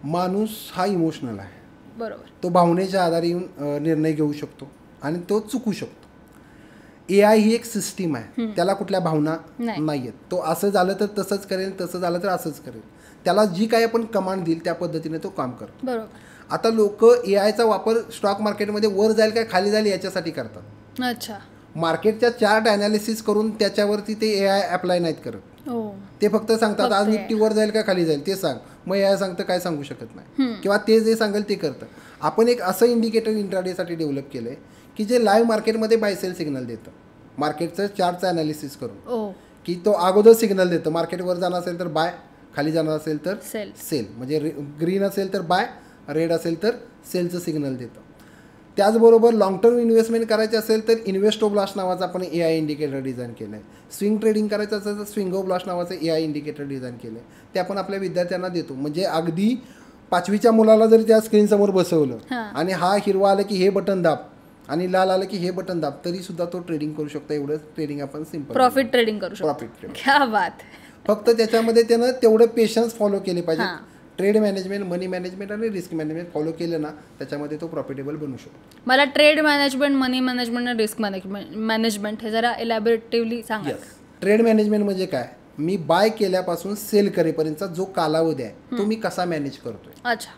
माणूस हा इमोशनल आहे. बरोबर. तो भावनेच्या आधारे येऊन निर्णय घेऊ शकतो आणि तो चुकू शकतो. AI ही एक सिस्टीम आहे, त्याला कुठल्या भावना नाही आहेत. तो असं झालं तर तसंच करेल, तसं झालं तर असंच करेल. त्याला जी काय आपण कमांड देईल त्या पद्धतीने तो काम करतो. बरोबर. आता लोक AIचा वापर स्टॉक मार्केटमध्ये वर जाईल काय खाली जाईल याच्यासाठी करतात. अच्छा. मार्केटच्या चार्ट अनालिसिस करून त्याच्यावरती ते AI अप्लाय नाहीत करत. ते फक्त सांगतात आज निफ्टी वर जाईल का खाली जाईल ते सांग. मग या सांगतं काय सांगू शकत नाही, किंवा ते जे सांगेल ते करतं. आपण एक असं इंडिकेटर इंट्राडेसाठी डेव्हलप केलं आहे की जे लाईव्ह मार्केटमध्ये बाय सेल सिग्नल देतं, मार्केटचं चार्टचं ॲनालिसिस करून, की तो अगोदर सिग्नल देतं. मार्केटवर जाणार असेल तर बाय, खाली जाणार असेल तर सेल, म्हणजे ग्रीन असेल तर बाय, रेड असेल तर सेलचं सिग्नल देतं. त्याचबरोबर लॉंग टर्म इन्व्हेस्टमेंट करायचे असेल तर इन्व्हेस्टोब्लास्ट नावाचं आपण AI इंडिकेटर डिझाईन केलं आहे. स्विंग ट्रेडिंग करायचं असेल तर स्विंगोब्लास्ट नावाचं AI इंडिकेटर डिझाईन केलं आहे. ते आपण आपल्या विद्यार्थ्यांना देतो. म्हणजे अगदी 5वीच्या मुलाला जर त्या स्क्रीनसमोर बसवलं आणि हा हिरवा आलं की हे बटन दाब आणि लाल आलं की हे बटन दाब, तरी सुद्धा तो ट्रेडिंग करू शकतो. एवढं ट्रेडिंग आपण सिंपल प्रॉफिट ट्रेडिंग करू शकतो. प्रॉफिट ट्रेडिंग, क्या बात. फक्त त्याच्यामध्ये त्यानं तेवढं पेशन्स फॉलो केले पाहिजे. ट्रेड मॅनेजमेंट, मनी मॅनेजमेंट आणि रिस्क मॅनेजमेंट फॉलो केलं ना, त्याच्यामध्ये तो प्रॉफिटेबल बनू शकतो. मला ट्रेड मॅनेजमेंट, मनी मॅनेजमेंट आणि रिस्क मॅनेजमेंट हे जरा इलॅबोरेटिव्हली सांगा. ट्रेड मॅनेजमेंट म्हणजे काय, मी बाय केल्यापासून सेल करेपर्यंतचा जो कालावधी आहे तो मी कसा मॅनेज करतोय. अच्छा.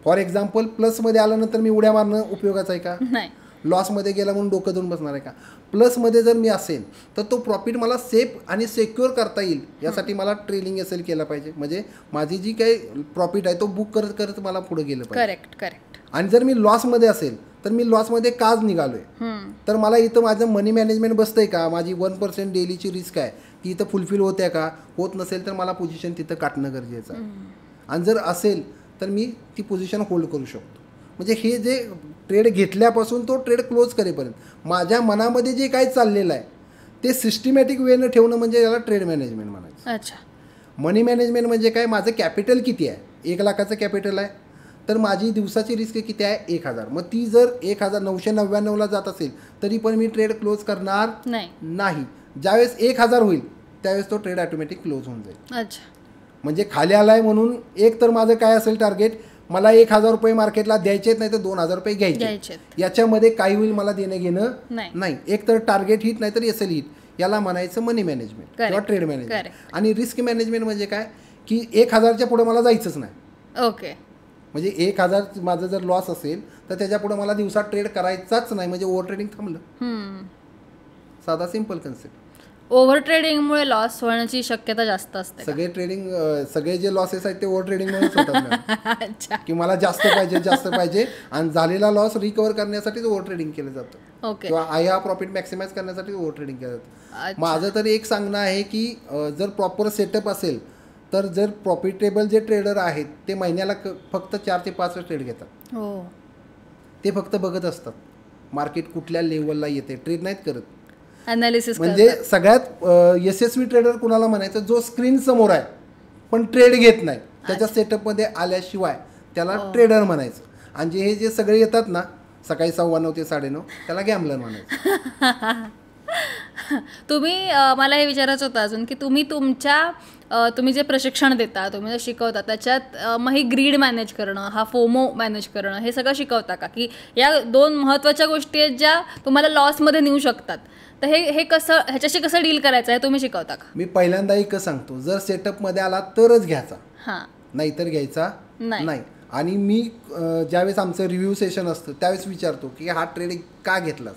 फॉर एक्झाम्पल, प्लसमध्ये आल्यानंतर मी उड्या मारणं उपयोगाचं आहे का? नाही. लॉसमध्ये गेला म्हणून डोकं देऊन बसणार आहे का? प्लसमध्ये जर मी असेल तर तो प्रॉफिट मला सेफ आणि सिक्युअर करता येईल यासाठी मला ट्रेलिंग एसेल केलं पाहिजे. म्हणजे माझी जी काही प्रॉफिट आहे तो बुक करत करत मला पुढे गेलं पाहिजे. करेक्ट. आणि जर मी लॉसमध्ये असेल तर मी लॉसमध्ये काच निघालोय, तर मला इथं माझं मनी मॅनेजमेंट बसतंय का, माझी 1% डेलीची रिस्क आहे ती इथं फुलफिल होते का, होत नसेल तर मला पोझिशन तिथं काटणं गरजेचं आहे. आणि जर असेल तर मी ती पोझिशन होल्ड करू शकतो. म्हणजे हे जे ट्रेड घेतल्यापासून तो ट्रेड क्लोज करेपर्यंत माझ्या मनामध्ये जे काही चाललेलं आहे ते सिस्टमॅटिक वेनं ठेवणं म्हणजे याला ट्रेड मॅनेजमेंट म्हणायचं. अच्छा. मनी मॅनेजमेंट म्हणजे काय, माझं कॅपिटल किती आहे, 1 लाखाचं कॅपिटल आहे तर माझी दिवसाची रिस्क किती आहे, 1000. मग ती जर 1999ला जात असेल तरी पण मी ट्रेड क्लोज करणार नाही. ज्यावेळेस 1000 होईल त्यावेळेस तो ट्रेड ऑटोमॅटिक क्लोज होऊन जाईल. अच्छा. म्हणजे खाली आलाय म्हणून एक तर माझं काय असेल टार्गेट, मला 1000 रुपये मार्केटला द्यायचेत नाही तर 2000 रुपये घ्यायचे. याच्यामध्ये काही होईल मला देणं घेणं नाही. एक तर टार्गेट हिट नाही तर एसएल हिट, याला म्हणायचं मनी मॅनेजमेंट किंवा ट्रेड मॅनेजमेंट. आणि रिस्क मॅनेजमेंट म्हणजे काय की 1000च्या पुढे मला जायचंच नाही. ओके. म्हणजे 1000 माझं जर लॉस असेल तर त्याच्या पुढे मला दिवसात ट्रेड करायचाच नाही, म्हणजे ओव्हर ट्रेडिंग थांबलं. साधा सिंपल कन्सेप्ट. ओव्हर ट्रेडिंगमुळे लॉस होण्याची शक्यता जास्त असते. सगळे जे लॉसेस आहेत ते ओव्हर ट्रेडिंगमुळेच होतात. की मला जास्त पाहिजे आणि झालेला लॉस रिकव्हर करण्यासाठीच ओव्हर ट्रेडिंग केलं जातं, किंवा हा प्रॉफिट मॅक्सिमाइज करण्यासाठी ओव्हर ट्रेडिंग केलं जातं. माझं तर एक सांगणं आहे की जर प्रॉपर सेटअप असेल तर जर प्रॉफिटेबल जे ट्रेडर आहेत ते महिन्याला फक्त 4 ते 5 ट्रेड घेतात. ते फक्त बघत असतात मार्केट कुठल्या लेवलला येते, ट्रेड नाहीत करत. अनालिसिस म्हणजे सगळ्यात यशस्वी ट्रेडर कुणाला म्हणायचं, जो स्क्रीन समोर आहे पण ट्रेड घेत नाही, त्याच्या सेटअपमध्ये आल्याशिवाय त्याला ट्रेडर म्हणायचं. आणि हे जे सगळे येतात ना सकाळी 9:15 ते 9:30 त्याला गॅम्बलर म्हणायचं. तुम्ही मला हे विचारायचं होतं अजून की तुम्ही जे प्रशिक्षण देता, तुम्ही जे शिकवता त्याच्यात मग ही ग्रीड मॅनेज करणं, हा फोमो मॅनेज करणं, हे सगळं शिकवता का? की या 2 महत्त्वाच्या गोष्टी आहेत ज्या तुम्हाला लॉसमध्ये नेऊ शकतात, तर हे कसं, ह्याच्याशी कसं डील करायचं आहे तुम्ही शिकवता का? मी पहिल्यांदा एकच सांगतो, जर सेटअपमध्ये आला तरच घ्यायचा, नाहीतर घ्यायचा नाही. आणि मी ज्यावेळेस आमचं रिव्ह्यू सेशन असतं त्यावेळेस विचारतो की हा ट्रेड का घेतला.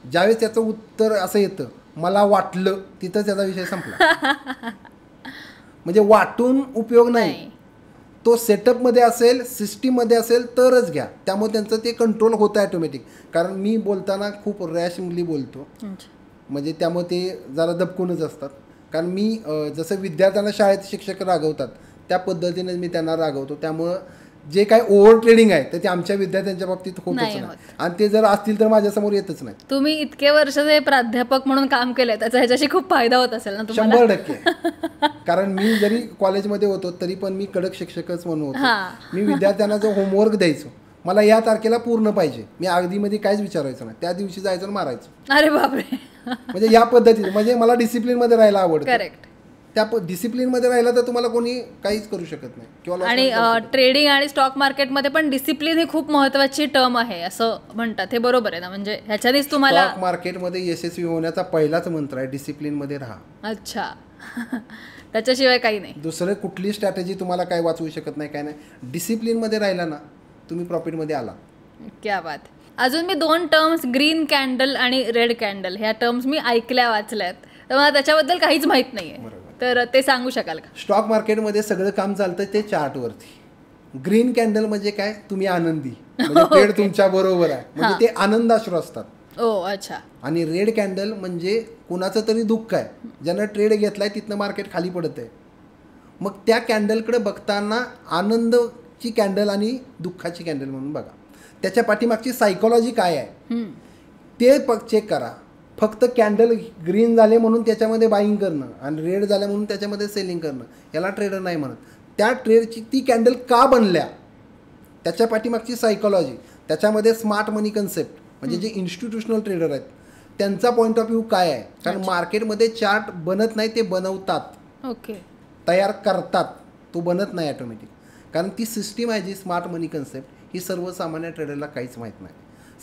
ज्यावेळेस त्याचं उत्तर असं येतं मला वाटलं, तिथं त्याचा विषय संपला. म्हणजे वाटून उपयोग नाही. तो सेटअपमध्ये असेल, सिस्टीममध्ये असेल तरच घ्या. त्यामुळे त्यांचं ते कंट्रोल होतं ॲटोमॅटिक. कारण मी बोलताना खूप रॅशली बोलतो, म्हणजे त्यामुळे ते जरा दबकूनच असतात. कारण मी जसं विद्यार्थ्यांना शाळेत शिक्षक रागवतात त्या पद्धतीने मी त्यांना रागवतो. त्यामुळं जे काय ओव्हर ट्रेडिंग आहे तर ते आमच्या विद्यार्थ्यांच्या बाबतीत होतच नाही, आणि ते जर असतील तर माझ्यासमोर येतच नाही. तुम्ही इतके वर्ष जे प्राध्यापक म्हणून काम केलंय त्याचा ह्याच्याशी खूप फायदा होत असेल ना तुम्हाला? 100%. कारण मी जरी कॉलेजमध्ये होतो तरी पण मी कडक शिक्षकच म्हणून होतो. मी विद्यार्थ्यांना जो होमवर्क द्यायचो, मला या तारखेला पूर्ण पाहिजे, मी अगदीमध्ये काहीच विचारायचं नाही, त्या दिवशी जायचं आणि मारायचं. अरे बापरे. म्हणजे या पद्धतीने, म्हणजे मला डिसिप्लिनमध्ये राहायला आवडतं. करेक्ट. त्या डिसिप्लिनमध्ये राहिला तर तुम्हाला कोणी काहीच करू शकत नाही. किंवा आणि ट्रेडिंग आणि स्टॉक मार्केटमध्ये पण डिसिप्लिन ही खूप महत्त्वाची टर्म आहे असं म्हणतात, हे बरोबर आहे ना? म्हणजे ह्याच्यानेच तुम्हाला स्टॉक मार्केटमध्ये यशस्वी होण्याचा पहिलाच मंत्र आहे डिसिप्लिनमध्ये राहा. अच्छा. त्याच्याशिवाय काही नाही, दुसरं कुठली स्ट्रॅटेजी तुम्हाला काय वाचवू शकत नाही, काय नाही. डिसिप्लिनमध्ये राहिला ना तुम्ही प्रॉफिटमध्ये आला. क्या बात. अजून मी 2 टर्म्स, ग्रीन कॅन्डल आणि रेड कॅन्डल, ह्या टर्म्स मी ऐकल्या वाचल्यात, तर मला त्याच्याबद्दल काहीच माहीत नाही आहे. तर ते सांगू शकाल का? स्टॉक मार्केटमध्ये सगळं काम चालतं ते चार्टवरती. ग्रीन कॅन्डल म्हणजे काय, तुम्ही आनंदी, म्हणजे ट्रेड तुमच्या बरोबर आहे, म्हणजे ते आनंदाश्रू असतात. अच्छा. आणि रेड कॅन्डल म्हणजे कुणाचं तरी दुःख आहे, ज्यानं ट्रेड घेतलाय तिथनं मार्केट खाली पडत आहे. मग त्या कॅन्डलकडे बघताना आनंदची कॅन्डल आणि दुःखाची कॅन्डल म्हणून बघा. त्याच्या पाठीमागची सायकोलॉजी काय आहे ते चेक करा. फक्त कॅन्डल ग्रीन झाले म्हणून त्याच्यामध्ये बाईंग करणं आणि रेड झाले म्हणून त्याच्यामध्ये सेलिंग करणं, याला ट्रेडर नाही म्हणत. त्या ट्रेडची ती कॅन्डल का बनल्या, त्याच्या पाठीमागची सायकोलॉजी, त्याच्यामध्ये स्मार्ट मनी कन्सेप्ट, म्हणजे जे इन्स्टिट्यूशनल ट्रेडर आहेत त्यांचा पॉईंट ऑफ व्ह्यू काय आहे. कारण मार्केटमध्ये चार्ट बनत नाही, ते बनवतात. ओके. तयार करतात, तो बनत नाही ऑटोमॅटिक. कारण ती सिस्टीम आहे जी स्मार्ट मनी कन्सेप्ट, ही सर्वसामान्य ट्रेडरला काहीच माहीत नाही.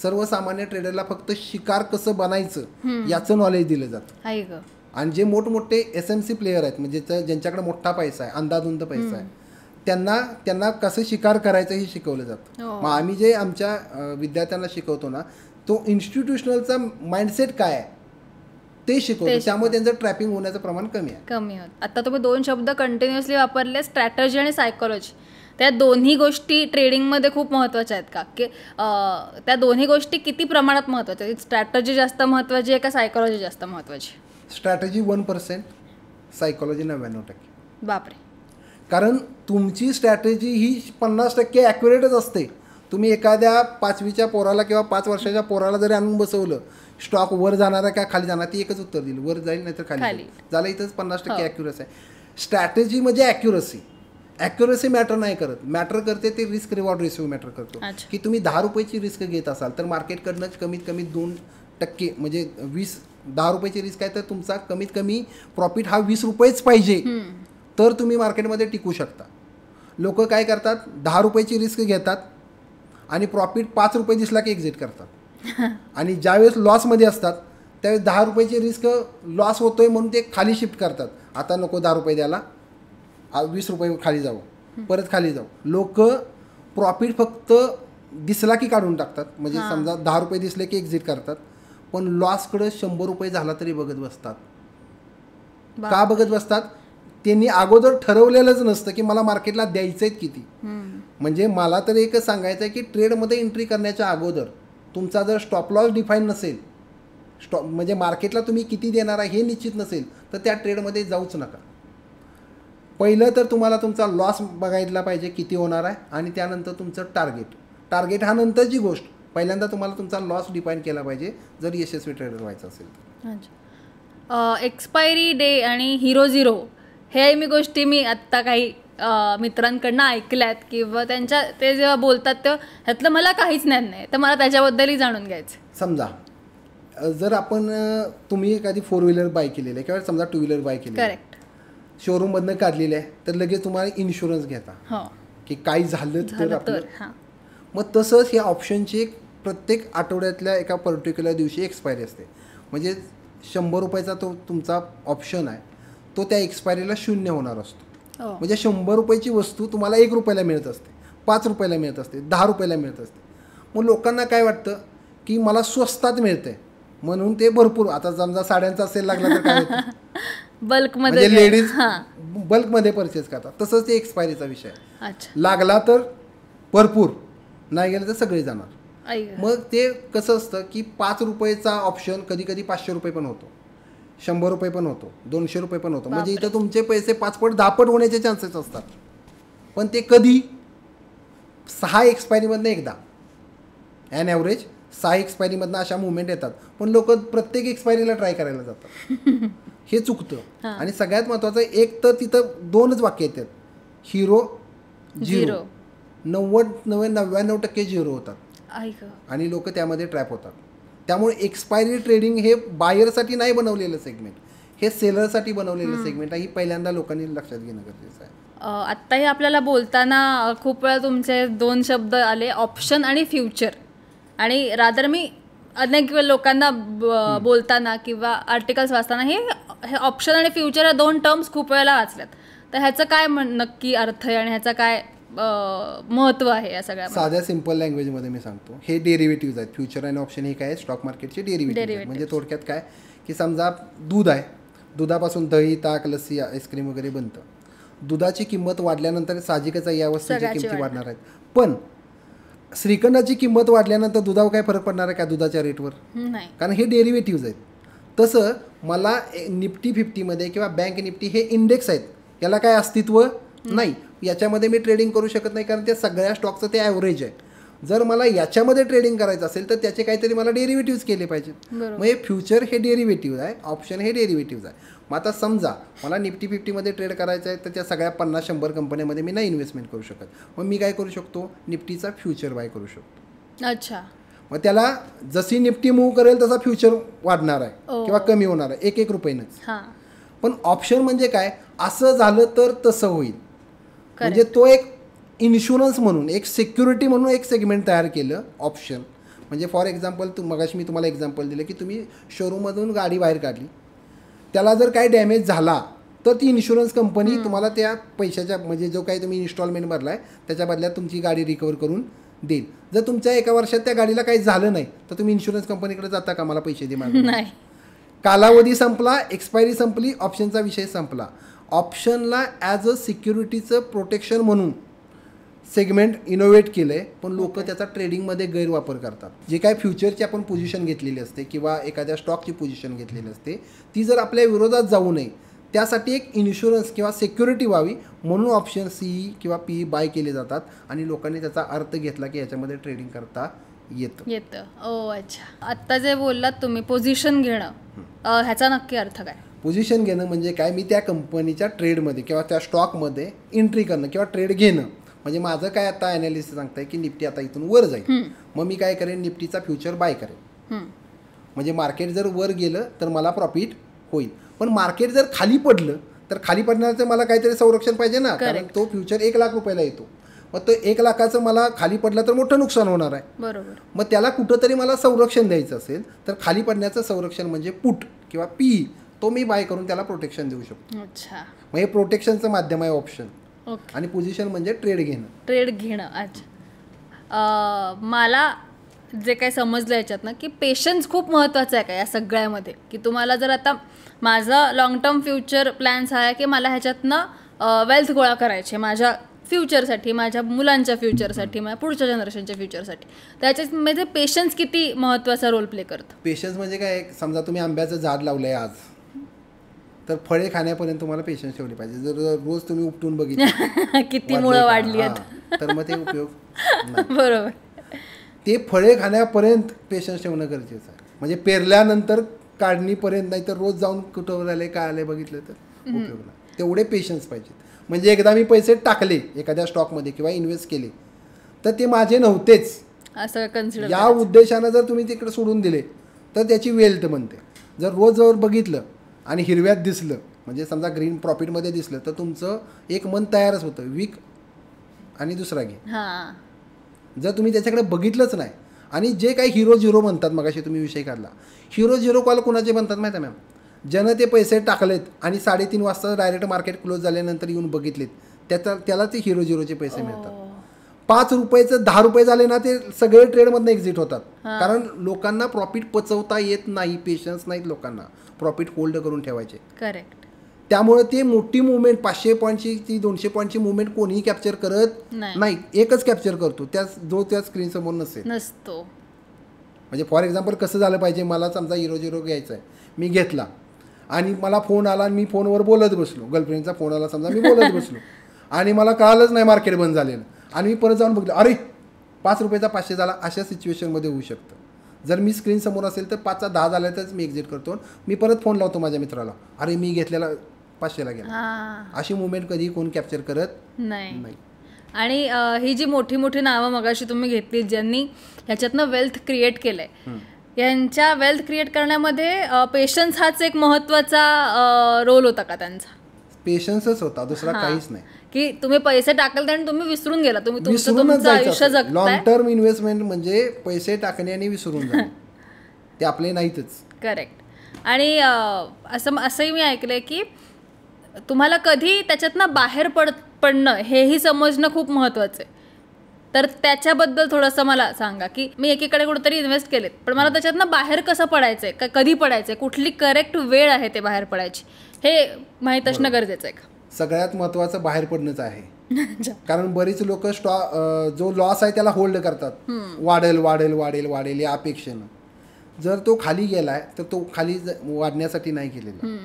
सर्वसामान्य ट्रेडरला फक्त शिकार कसं बनायचं याचं नॉलेज दिलं जातं. आणि जे मोठमोठे SMC प्लेयर आहेत, म्हणजे ज्यांच्याकडे मोठा पैसा आहे, अंदाधुंद पैसा आहे, त्यांना कसं शिकार करायचं हे शिकवलं जातं. मग आम्ही जे आमच्या विद्यार्थ्यांना शिकवतो ना, तो इन्स्टिट्यूशनलचा माइंडसेट काय आहे ते शिकवतो. त्यामुळे त्यांचं ट्रॅपिंग होण्याचं प्रमाण कमी होत. आता तुम्ही 2 शब्द कंटिन्युअसली वापरले, स्ट्रॅटर्जी आणि सायकोलॉजी. त्या दोन्ही गोष्टी ट्रेडिंगमध्ये खूप महत्त्वाच्या आहेत का, की त्या दोन्ही गोष्टी किती प्रमाणात महत्त्वाच्या आहेत? स्ट्रॅटर्जी जास्त महत्त्वाची आहे का सायकोलॉजी जास्त महत्त्वाची? Strategy 1%, psychology 99%. बापरे. कारण तुमची स्ट्रॅटेजी ही 50% ॲक्युरेटच असते. तुम्ही एखाद्या 5वीच्या पोराला किंवा 5 वर्षाच्या पोराला जरी आणून बसवलं, स्टॉक वर जाणार आहे का खाली जाणार, ती एकच उत्तर दिलं, वर जाईल नाही तर खाली जाईल. झालं, इथंच 50% ॲक्युरसी आहे. स्ट्रॅटेजी म्हणजे ॲक्युरसी मॅटर नाही करत. मॅटर करते ते रिस्क रिवॉर्ड रेशिओ मॅटर करतो. की तुम्ही 10 रुपयाची रिस्क घेत असाल तर मार्केटकडनं कमीत कमी 2% म्हणजे 10 रुपयाची रिस्क आहे तर तुमचा कमीत कमी प्रॉफिट हा 20 रुपयेच पाहिजे, तर तुम्ही मार्केटमध्ये टिकू शकता. लोक काय करतात, 10 रुपयाची रिस्क घेतात आणि प्रॉफिट 5 रुपये दिसला की एक्झिट करतात. आणि ज्यावेळेस लॉसमध्ये असतात त्यावेळेस 10 रुपयाची रिस्क लॉस होतोय म्हणून ते खाली शिफ्ट करतात. आता नको 10 रुपये द्यायला, 20 रुपये खाली जाऊ, परत खाली जाऊ. लोक प्रॉफिट फक्त दिसला की काढून टाकतात, म्हणजे समजा 10 रुपये दिसले की एक्झिट करतात. पण लॉसकडे 100 रुपये झाला तरी बघत बसतात. का बघत बसतात? त्यांनी अगोदर ठरवलेलंच नसतं की मला मार्केटला द्यायचं आहे किती. म्हणजे मला तर एकच सांगायचं आहे की ट्रेडमध्ये एंट्री करण्याच्या अगोदर तुमचा जर स्टॉप लॉस डिफाईन नसेल, म्हणजे मार्केटला तुम्ही किती देणार आहे हे निश्चित नसेल, तर त्या ट्रेडमध्ये जाऊच नका. पहिलं तर तुम्हाला तुमचा लॉस बघायला पाहिजे किती होणार आहे, आणि त्यानंतर तुमचं टार्गेट हा नंतरची गोष्ट. पहिल्यांदा तुम्हाला तुमचा लॉस डिफाईन केला पाहिजे जर यशस्वी ट्रेडर व्हायचं असेल तर. एक्सपायरी डे आणि हिरो झिरो हे गोष्टी मी आत्ता काही मित्रांकडनं ऐकल्यात, किंवा ते जेव्हा बोलतात तेव्हा ह्यातलं मला काहीच ज्ञान नाही, तर मला त्याच्याबद्दलही जाणून घ्यायचं. समजा जर तुम्ही एखादी 4 व्हीलर बाय केलेली आहे किंवा समजा 2 व्हीलर बाय केली, करेक्ट, शोरूममधनं काढलेलं आहे, तर लगेच तुम्हाला इन्शुरन्स घेता की काही झालं तर आपलं. मग तसंच या ऑप्शनची प्रत्येक आठवड्यातल्या एका पर्टिक्युलर दिवशी एक्सपायरी असते. म्हणजे 100 रुपयाचा तो तुमचा ऑप्शन आहे, तो त्या एक्सपायरीला 0 होणार असतो. म्हणजे 100 रुपयाची वस्तू तुम्हाला 1 रुपयाला मिळत असते, 5 रुपयाला मिळत असते, 10 रुपयाला मिळत असते. मग लोकांना काय वाटतं की मला स्वस्तात मिळतंय म्हणून ते भरपूर, आता समजा साड्यांचा सेल लागला तर काय होतं, बल्कमध्ये लेडीज बल्कमध्ये परचेस करतात. तसंच ते एक्सपायरीचा विषय लागला तर भरपूर, नाही गेलं तर सगळे जाणार. मग ते कसं असतं की 5 रुपयेचा ऑप्शन कधी कधी 500 रुपये पण होतो, 100 रुपये पण होतो, 200 रुपये पण होतो. म्हणजे इथं तुमचे पैसे 5 पट 10 पट होण्याचे चान्सेस असतात. पण ते कधी 6 एक्सपायरीमधनं एकदा, ॲन ॲव्हरेज 6 एक्सपायरीमधनं अशा मुवमेंट येतात. पण लोक प्रत्येक एक्सपायरीला ट्राय करायला जातात, हे चुकतं. आणि सगळ्यात महत्त्वाचं एक तर तिथं 2च वाक्य येतात, हिरो झिरो. 99% झिरो होतात आणि लोक त्यामध्ये ट्रॅप होतात. त्यामुळे एक्सपायरी ट्रेडिंग हे बायरसाठी नाही बनवलेलं सेगमेंट, हे सेलरसाठी बनवलेलं सेगमेंट आहे. ही पहिल्यांदा लोकांनी लक्षात घेणं गरजेचं आहे. आत्ताही आपल्याला बोलताना खूप वेळा तुमचे 2 शब्द आले, ऑप्शन आणि फ्युचर. आणि रादर मी अनेक लोकांना बोलताना किंवा आर्टिकल्स वाचताना हे ऑप्शन आणि फ्युचर या 2 टर्म्स खूप वेळेला वाचल्यात. तर ह्याचं काय नक्की अर्थ आहे आणि ह्याचा काय महत्व आहे या सगळ्या? साध्या सिंपल लँग्वेजमध्ये मी सांगतो, हे डेरिव्हेटिव्ज आहेत. फ्युचर आणि ऑप्शन हे काय, स्टॉक मार्केटचे डेरिव्हेटिव्ह. म्हणजे थोडक्यात काय की समजा दूध आहे, दुधापासून दही, ताक, लस्सी, आईस्क्रीम वगैरे बनतं. दुधाची किंमत वाढल्यानंतर साहजिकच आहे या वस्तूंच्या सगळ्याची किमती वाढणार आहेत. पण श्रीखंडाची किंमत वाढल्यानंतर दुधावर काय फरक पडणार आहे का दुधाच्या रेटवर? नाही. कारण हे डेरिव्हेटिव्ज आहेत. तसं मला निफ्टी 50मध्ये किंवा बँक निफ्टी हे इंडेक्स आहेत, याला काय अस्तित्व नाही. याच्यामध्ये मी ट्रेडिंग करू शकत नाही कारण त्या सगळ्या स्टॉकचं ते ॲव्हरेज आहे. जर मला याच्यामध्ये ट्रेडिंग करायचं असेल तर त्याचे काहीतरी मला डेरिव्हेटिव्ज केले पाहिजेत. मग हे फ्युचर हे डेरिव्हेटिव्ह आहे, ऑप्शन हे डेरिव्हेटिव्ह आहे. मग आता समजा मला निफ्टी 50मध्ये ट्रेड करायचं आहे तर त्या सगळ्या 50-100 कंपन्यांमध्ये मी नाही इन्व्हेस्टमेंट करू शकत. मग मी काय करू शकतो, निफ्टीचा फ्युचर बाय करू शकतो. अच्छा. मग त्याला जशी निफ्टी मूव्ह करेल तसा फ्युचर वाढणार आहे किंवा कमी होणार आहे 1-1 रुपयानंच. पण ऑप्शन म्हणजे काय, असं झालं तर तसं होईल. म्हणजे तो एक इन्शुरन्स म्हणून, एक सिक्युरिटी म्हणून एक सेगमेंट तयार केलं ऑप्शन. म्हणजे फॉर एक्झाम्पल मगाशी मी तुम्हाला एक्झाम्पल दिलं की तुम्ही शोरूममधून गाडी बाहेर काढली, त्याला जर काही डॅमेज झाला तर ती इन्शुरन्स कंपनी तुम्हाला त्या पैशाच्या म्हणजे जो काही तुम्ही इन्स्टॉलमेंट भरला आहे त्याच्या बदल्यात तुमची गाडी रिकवर करून देईल. जर तुमच्या 1 वर्षात त्या गाडीला काही झालं नाही तर तुम्ही इन्शुरन्स कंपनीकडे जाता का मला पैसे दे मागून? नाही. कालावधी संपला, एक्सपायरी संपली, ऑप्शनचा विषय संपला. ऑप्शनला ॲज अ सिक्युरिटीचं प्रोटेक्शन म्हणून सेगमेंट इनोव्हेट केलं आहे, पण लोक त्याचा ट्रेडिंगमध्ये गैरवापर करतात. जे काय फ्युचरची आपण पोझिशन घेतलेली असते किंवा एखाद्या स्टॉकची पोझिशन घेतलेली असते ती जर आपल्या विरोधात जाऊ नये त्यासाठी एक इन्शुरन्स किंवा सिक्युरिटी व्हावी म्हणून ऑप्शन सी किंवा पी बाय केले जातात आणि लोकांनी त्याचा अर्थ घेतला की याच्यामध्ये ट्रेडिंग करता येतं. ओ अच्छा. आत्ता जे बोललात तुम्ही पोझिशन घेणं, ह्याचा नक्की अर्थ काय? पोझिशन घेणं म्हणजे काय, मी त्या कंपनीच्या ट्रेडमध्ये किंवा त्या स्टॉकमध्ये एंट्री करणं किंवा ट्रेड घेणं. म्हणजे माझं काय आता ॲनालिसिस सांगताय की निफ्टी आता इथून वर जाईल, मग मी काय करेन, निफ्टीचा फ्युचर बाय करेन. म्हणजे मार्केट जर वर गेलं तर मला प्रॉफिट होईल. पण मार्केट जर खाली पडलं तर खाली पडण्याचं मला काहीतरी संरक्षण पाहिजे ना, कारण तो फ्युचर 1 लाख रुपयाला येतो. मग तो 1 लाखाचं मला खाली पडलं तर मोठं नुकसान होणार आहे. बरोबर. मग त्याला कुठंतरी मला संरक्षण द्यायचं असेल तर खाली पडण्याचं संरक्षण म्हणजे पुट किंवा पी, तो मी बाय करून त्याला प्रोटेक्शन देऊ शकतो. अच्छा. मग हे प्रोटेक्शनचं माध्यम आहे ऑप्शन. ओके. आणि पोझिशन म्हणजे ट्रेड घेणं. अच्छा. मला जे काही समजलं याच्यातनं की पेशन्स खूप महत्त्वाचं आहे का या सगळ्यामध्ये, की तुम्हाला जर आता माझं लॉंग टर्म फ्युचर प्लॅन्स आहे की मला ह्याच्यातनं वेल्थ गोळा करायचे माझ्या फ्युचरसाठी, माझ्या मुलांच्या फ्युचरसाठी, माझ्या पुढच्या जनरेशनच्या फ्युचरसाठी, त्याच्यामध्ये पेशन्स किती महत्त्वाचा रोल प्ले करतं? पेशन्स म्हणजे काय, समजा तुम्ही आंब्याचं झाड लावलं आहे आज, तर फळे खाण्यापर्यंत तुम्हाला पेशन्स ठेवले पाहिजे. जर रोज तुम्ही उपटून बघितलं किती मुळं वाढली आहेत तर मग ते उपयोग नाही. बरोबर. ते फळे खाण्यापर्यंत पेशन्स ठेवणं गरजेचं आहे. म्हणजे पेरल्यानंतर काढणीपर्यंत, नाही तर रोज जाऊन कुठं आले काय आले बघितलं तर उपयोग नाही. तेवढे पेशन्स पाहिजेत. म्हणजे एकदा मी पैसे टाकले एखाद्या स्टॉकमध्ये किंवा इन्व्हेस्ट केले तर ते माझे नव्हतेच असं कन्सिडर, या उद्देशानं जर तुम्ही तिकडे सोडून दिले तर त्याची वेल्थ बनते. जर रोज जर बघितलं आणि हिरव्यात दिसलं, म्हणजे समजा ग्रीन प्रॉफिटमध्ये दिसलं, तर तुमचं एक मन तयारच होतं वीक आणि दुसरा घे. जर तुम्ही त्याच्याकडे बघितलंच नाही आणि जे काही हिरो झिरो म्हणतात, मगाशी तुम्ही विषय काढला, हिरो झिरो कॉल कोणाचे बनतात माहिती आहे मॅम? ज्यानं ते पैसे टाकलेत आणि 3:30 वाजता डायरेक्ट मार्केट क्लोज झाल्यानंतर येऊन बघितलेत, त्याला ते हिरो झिरोचे पैसे मिळतात. 5 रुपयाचं 10 रुपये झाले ना, ते सगळे ट्रेडमधनं एक्झिट होतात. कारण लोकांना प्रॉफिट पचवता येत नाही, पेशन्स नाहीत लोकांना प्रॉफिट होल्ड करून ठेवायचे. करेक्ट. त्यामुळे ते मोठी मुवमेंट 500 पॉईंटची ती 200 पॉईंटची मुवमेंट कोणीही कॅप्चर करत नाही. एकच कॅप्चर करतो, जो त्या स्क्रीनसमोर नसतो. म्हणजे फॉर एक्झाम्पल कसं झालं पाहिजे, मला समजा हिरो झिरो घ्यायचा आहे, मी घेतला आणि मला फोन आला आणि मी फोनवर बोलत बसलो, गर्लफ्रेंडचा फोन आला समजा, मी बोलत बसलो आणि मला कळालंच नाही मार्केट बंद झालेलं आणि मी परत जाऊन बघितलं, अरे 5 रुपयाचा 500 झाला. अशा सिच्युएशनमध्ये होऊ शकतं. जर मी स्क्रीन समोर असेल तर 5चा 10 झाला तरच मी एक्झिट करतो. मी परत फोन लावतो माझ्या मित्राला, अरे मी घेतलेला 500ला गेला. अशी मुवमेंट कधी कोण कॅप्चर करत नाही. आणि ही जी मोठी मोठी नावं मगाशी तुम्ही घेतली ज्यांनी ह्याच्यातनं वेल्थ क्रिएट केलंय, यांच्या वेल्थ क्रिएट करण्यामध्ये पेशन्स हाच एक महत्त्वाचा रोल होता का त्यांचा? पेशन्सच होता, दुसरा काहीच नाही. की तुम्ही पैसे टाकल आणि तुम्ही विसरून गेला, तुम्ही तुमचं आयुष्य जगताय. लॉंग टर्म इन्व्हेस्टमेंट म्हणजे पैसे टाकणे आणि विसरून जाणे, ते आपले नाहीतच. करेक्ट. आणि असंही मी ऐकलंय की तुम्हाला कधी त्याच्यातनं बाहेर पडणं हेही समजणं खूप महत्त्वाचं आहे. तर त्याच्याबद्दल थोडंसं मला सांगा की मी एकीकडे कुठेतरी इन्व्हेस्ट केलेत पण मला त्याच्यातनं बाहेर कसं पडायचंय का कधी पडायचंय कुठली करेक्ट वेळ आहे ते बाहेर पडायची हे माहीत असणं गरजेचं आहे का? सगळ्यात महत्त्वाचं बाहेर पडणंच आहे. कारण बरीच लोक जो लॉस आहे त्याला होल्ड करतात, वाढेल वाढेल वाढेल वाढेल या अपेक्षेनं. जर तो खाली गेलाय तर तो खाली वाढण्यासाठी नाही गेलेला.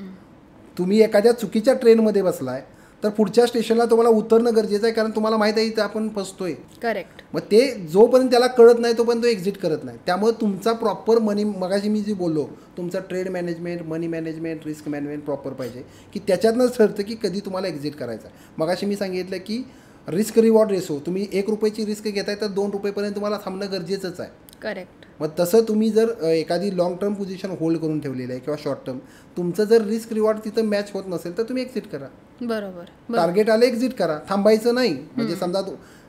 तुम्ही एखाद्या चुकीच्या ट्रेनमध्ये बसलाय तर पुढच्या स्टेशनला तुम्हाला उतरणं गरजेचं आहे, कारण तुम्हाला माहित आहे इथं आपण फसतोय. करेक्ट. मग ते जोपर्यंत त्याला कळत नाही तोपर्यंत तो एक्झिट करत नाही. त्यामुळे तुमचा प्रॉपर मनी, मगाशी मी जे बोललो, तुमचा ट्रेड मॅनेजमेंट, मनी मॅनेजमेंट, रिस्क मॅनेजमेंट प्रॉपर पाहिजे की त्याच्यातनंच ठरतं की कधी तुम्हाला एक्झिट करायचं आहे. मगाशी मी सांगितलं की रिस्क रिवॉर्ड रेशो, तुम्ही 1 रुपयाची रिस्क घेताय तर 2 रुपयेपर्यंत तुम्हाला थांबणं गरजेचंच आहे. करेक्ट. मग तसं तुम्ही जर एखादी लाँग टर्म पोझिशन होल्ड करून ठेवलेली आहे किंवा शॉर्ट टर्म, तुमचं जर रिस्क रिवॉर्ड तिथं मॅच होत नसेल तर तुम्ही एक्झिट करा. बरोबर. टार्गेट आले एक्झिट करा, थांबायचं नाही. म्हणजे समजा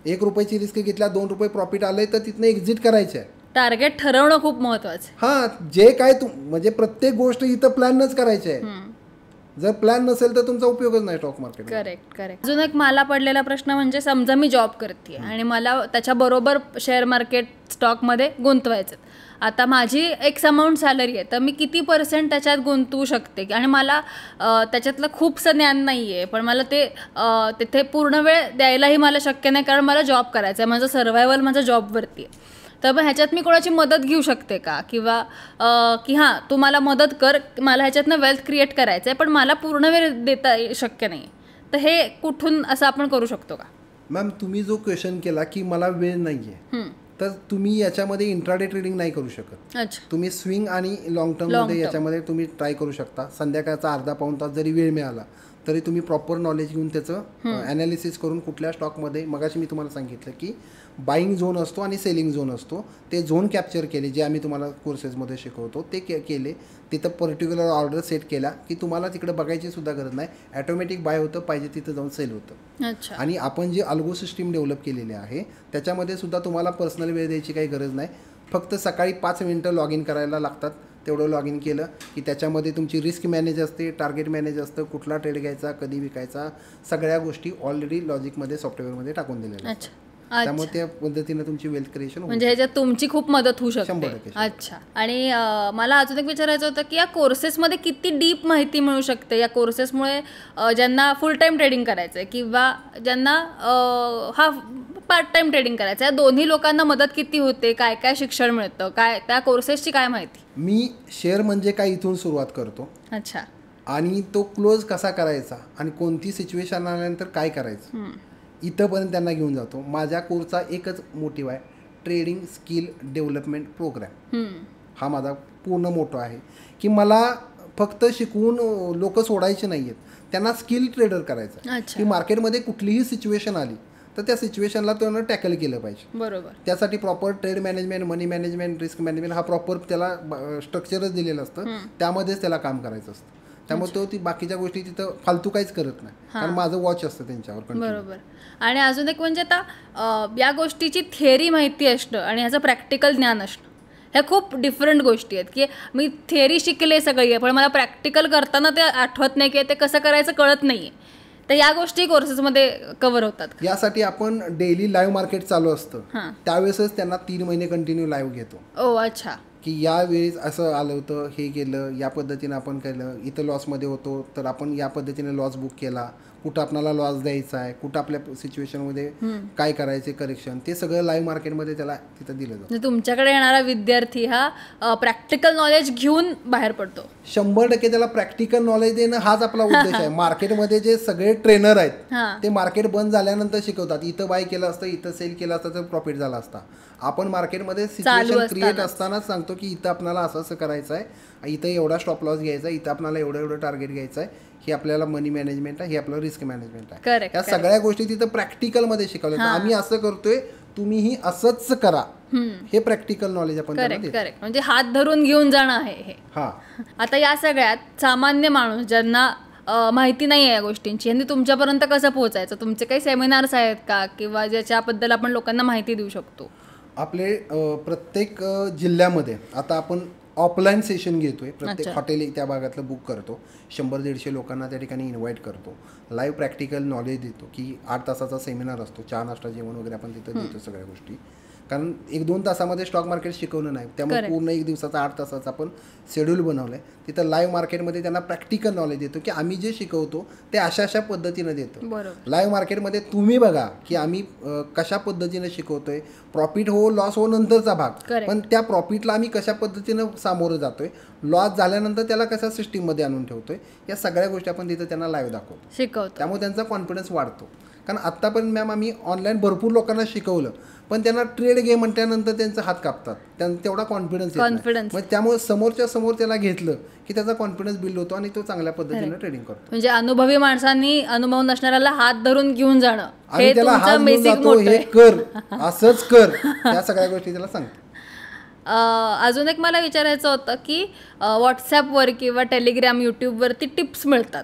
1 रुपयाची रिस्क घेतल्या, 2 रुपये प्रॉफिट आले तर तिथनं एक्झिट करायचं आहे. टार्गेट ठरवणं खूप महत्वाचं. हां, जे काय म्हणजे प्रत्येक गोष्ट इथं प्लॅनच करायची आहे. जर प्लॅन नसेल तर तुमचा उपयोगच नाही स्टॉक मार्केट. करेक्ट. अजून एक मला पडलेला प्रश्न म्हणजे समजा मी जॉब करते आणि मला त्याच्याबरोबर शेअर मार्केट स्टॉकमध्ये गुंतवायचं. आता माझी एक्स अमाऊंट सॅलरी आहे तर मी किती % त्याच्यात गुंतवू शकते आणि मला त्याच्यातलं खूपसं ज्ञान नाही आहे पण मला ते तिथे पूर्ण वेळ द्यायलाही मला शक्य नाही कारण मला जॉब करायचा आहे, माझं सर्व्हायवल माझ्या जॉबवरती आहे. तर मग ह्याच्यात मी कोणाची मदत घेऊ शकते का किंवा की हां तू मला मदत कर, मला ह्याच्यातनं वेल्थ क्रिएट करायचं आहे पण मला पूर्ण वेळ देता शक्य नाही. तर हे कुठून असं आपण करू शकतो का? मॅम, तुम्ही जो क्वेश्चन केला की मला वेळ नाही आहे, तर तुम्ही याच्यामध्ये इंट्राडे ट्रेडिंग नाही करू शकत. तुम्ही स्विंग आणि लॉंग टर्ममध्ये याच्यामध्ये तुम्ही ट्राय करू शकता. संध्याकाळचा अर्धा पाऊण तास जरी वेळ मिळाला तरी तुम्ही प्रॉपर नॉलेज घेऊन त्याचं ॲनालिसिस करून कुठल्या स्टॉकमध्ये, मगाशी मी तुम्हाला सांगितलं की बाईंग झोन असतो आणि सेलिंग झोन असतो, ते झोन कॅप्चर केले जे आम्ही तुम्हाला कोर्सेसमध्ये शिकवतो ते केले. तिथं पर्टिक्युलर ऑर्डर सेट केला की तुम्हाला तिकडे बघायची सुद्धा गरज नाही, ॲटोमॅटिक बाय होतं, पाहिजे तिथं जाऊन सेल होतं. आणि आपण जे अल्गो सिस्टीम डेव्हलप केलेले आहे त्याच्यामध्ये सुद्धा तुम्हाला पर्सनल वेळ द्यायची काही गरज नाही. फक्त सकाळी 5 मिनिटं लॉग इन करायला लागतात. तेवढं लॉग इन केलं की त्याच्यामध्ये तुमची रिस्क मॅनेज असते, टार्गेट मॅनेज असतं, कुठला ट्रेड घ्यायचा, कधी विकायचा, सगळ्या गोष्टी ऑलरेडी लॉजिकमध्ये सॉफ्टवेअरमध्ये टाकून दिलेल्या आहेत. त्यामुळे त्या पद्धतीने तुमची वेल्थ क्रिएशन म्हणजे ह्याच्यात तुमची खूप मदत होऊ शकते. अच्छा. आणि मला अजून एक विचारायचं होतं की या कोर्सेसमध्ये किती डीप माहिती मिळू शकते? या कोर्सेसमुळे ज्यांना फुल टाईम ट्रेडिंग करायचं आहे किंवा ज्यांना पार्ट टाईम ट्रेडिंग करायचं आहे, दोन्ही लोकांना मदत किती होते, काय काय शिक्षण मिळतं, काय त्या कोर्सेसची काय माहिती? मी शेअर म्हणजे काय इथून सुरुवात करतो. अच्छा. आणि तो क्लोज कसा करायचा आणि कोणती सिच्युएशन आल्यानंतर काय करायचं इथंपर्यंत त्यांना घेऊन जातो. माझ्या कोर्सचा एकच मोटिव्ह आहे, ट्रेडिंग स्किल डेव्हलपमेंट प्रोग्रॅम. हा माझा पूर्ण मोठो आहे की मला फक्त शिकवून लोक सोडायचे नाही आहेत, त्यांना स्किल ट्रेडर करायचं की मार्केटमध्ये कुठलीही सिच्युएशन आली तर त्या सिच्युएशनला त्यानं टॅकल केलं पाहिजे. बरोबर. त्यासाठी प्रॉपर ट्रेड मॅनेजमेंट, मनी मॅनेजमेंट, रिस्क मॅनेजमेंट हा प्रॉपर त्याला स्ट्रक्चरच दिलेलं असतं, त्यामध्येच त्याला काम करायचं असतं. त्यामुळे तो ती बाकीच्या गोष्टी तिथं फालतू काहीच करत नाही, कारण माझं वॉच असतं त्यांच्यावर. बरोबर. आणि अजून एक म्हणजे आता या गोष्टीची थिअरी माहिती असणं आणि ह्याचं प्रॅक्टिकल ज्ञान असणं ह्या खूप डिफरंट गोष्टी आहेत की मी थिअरी शिकले सगळी आहे पण मला प्रॅक्टिकल करताना ते आठवत नाही की ते कसं करायचं कळत नाही आहे. तर या गोष्टी कोर्सेसमध्ये कव्हर होतात. यासाठी आपण डेली लाईव्ह मार्केट चालू असतं त्यावेळेसच त्यांना 3 महिने कंटिन्यू लाईव्ह घेतो. ओ अच्छा. की यावेळेस असं आलं होतं, हे केलं, या पद्धतीनं आपण केलं, इथं लॉसमध्ये होतो तर आपण या पद्धतीने लॉस बुक केला, कुठं आपल्याला लॉस द्यायचा आहे, कुठं आपल्या सिच्युएशनमध्ये काय करायचे करेक्शन, ते सगळं लाईव्ह मार्केटमध्ये त्याला तिथं दिलं जातं. तुमच्याकडे येणारा विद्यार्थी हा प्रॅक्टिकल नॉलेज घेऊन बाहेर पडतो. 100% त्याला प्रॅक्टिकल नॉलेज देणं हाच आपला उद्देश आहे. मार्केटमध्ये जे सगळे ट्रेनर आहेत ते मार्केट बंद झाल्यानंतर शिकवतात, इथं बाय केलं असतं, इथं सेल केलं असतं तर प्रॉफिट झाला असता. आपण मार्केटमध्ये सिच्युएशन क्रिएट असतानाच सांगतो की इथं आपल्याला असं असं करायचं आहे, इथं एवढा स्टॉप लॉस घ्यायचा, इथं आपल्याला एवढं टार्गेट घ्यायचं आहे, हे आपल्याला मनी मॅनेजमेंट आहे, हे आपलं रिस्क मॅनेजमेंट आहे. या सगळ्या गोष्टी तिथं प्रॅक्टिकलमध्ये शिकवल्या. आम्ही असं करतोय, तुम्हीही असंच करा, हे प्रॅक्टिकल नॉलेज आपण. करेक्ट. म्हणजे हात धरून घेऊन जाणं आहे हे. आता या सगळ्यात सामान्य माणूस ज्यांना माहिती नाही आहे या गोष्टींची, यांनी तुमच्यापर्यंत कसं पोहोचायचं? तुमचे काही सेमिनार्स आहेत का किंवा ज्याच्याबद्दल आपण लोकांना माहिती देऊ शकतो? आपले प्रत्येक जिल्ह्यामध्ये आता आपण ऑफलाईन सेशन घेतोय, प्रत्येक अच्छा. हॉटेल त्या भागातलं बुक करतो, 100-150 लोकांना त्या ठिकाणी इन्व्हाइट करतो, लाईव्ह प्रॅक्टिकल नॉलेज देतो की 8 तासाचा सेमिनार असतो, चहा नाश्ता जेवण वगैरे आपण तिथं देतो सगळ्या गोष्टी. कारण 1-2 तासामध्ये स्टॉक मार्केट शिकवलं नाही, त्यामुळे Correct. पूर्ण 1 दिवसाचा 8 तासाचा आपण शेड्यूल बनवलं आहे. तिथं लाईव्ह मार्केटमध्ये त्यांना प्रॅक्टिकल नॉलेज देतो की आम्ही जे शिकवतो ते अशा पद्धतीनं देतो. बरोबर. लाईव्ह मार्केटमध्ये तुम्ही बघा की आम्ही कशा पद्धतीनं शिकवतोय, प्रॉफिट हो लॉस हो नंतरचा भाग, Correct. पण त्या प्रॉफिटला आम्ही कशा पद्धतीनं सामोरं जातोय, लॉस झाल्यानंतर त्याला कशा सिस्टीममध्ये आणून ठेवतोय, या सगळ्या गोष्टी आपण तिथं त्यांना लाईव्ह दाखवतो. शिकवतो. त्यामुळे त्यांचा कॉन्फिडन्स वाढतो. कारण आत्तापर्यंत मॅम आम्ही ऑनलाईन भरपूर लोकांना शिकवलं, पण त्यांना ट्रेड घे म्हटल्यानंतर त्यांचे हात कापतात, त्यांना तेवढा कॉन्फिडन्स Confidence. मग त्यामुळे समोरच्या समोर त्याला घेतलं की त्याचा कॉन्फिडन्स बिल्ड होतो आणि तो चांगल्या पद्धतीनं ट्रेडिंग करतो. म्हणजे अनुभवी माणसांनी अनुभव नसणाऱ्याला हात धरून घेऊन जाणं हे आणि त्याला तुमचं हात घेऊन बेसिक जातो, मोठं हे आहे. कर असंच कर, या सगळ्या गोष्टी त्याला सांगतो. अजून एक मला विचारायचं होतं की व्हॉट्सॲपवर किंवा टेलिग्राम यूट्यूबवरती टिप्स मिळतात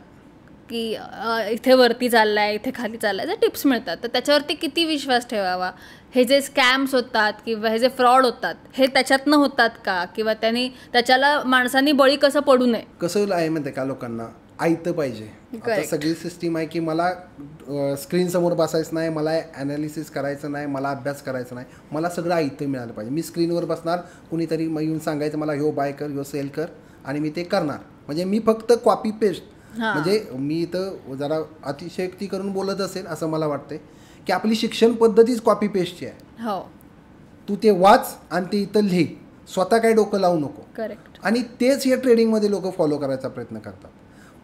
की इथे वरती चाललाय इथे खाली चाललाय जे टिप्स मिळतात, तर त्याच्यावरती किती विश्वास ठेवावा? हे जे स्कॅम्स होतात किंवा हे जे फ्रॉड होतात हे त्याच्यातनं होतात का, किंवा त्याच्याला माणसांनी बळी कसं पडू नये? कसं आहे माहिती आहे का, लोकांना ऐकतं पाहिजे. आता Correct. सगळी सिस्टीम आहे की मला स्क्रीन समोर बसायचं नाही, मला ॲनालिसिस करायचं नाही, मला अभ्यास करायचा नाही, मला सगळं ऐकतं मिळालं पाहिजे. मी स्क्रीनवर बसणार, कुणीतरी मग येऊन सांगायचं मला ह्यो बाय कर ह्यो सेल कर, आणि मी ते करणार. म्हणजे मी फक्त कॉपी पेस्ट, म्हणजे मी इथं जरा अतिशयोक्ती करून बोलत असेल असं मला वाटतंय की आपली शिक्षण पद्धतीच कॉपी पेस्टची आहे. हो, तू ते वाच आणि ते इथं लिही, स्वतः काही डोकं लावू नको. करेक्ट. आणि तेच या ट्रेडिंगमध्ये लोक फॉलो करायचा प्रयत्न करतात.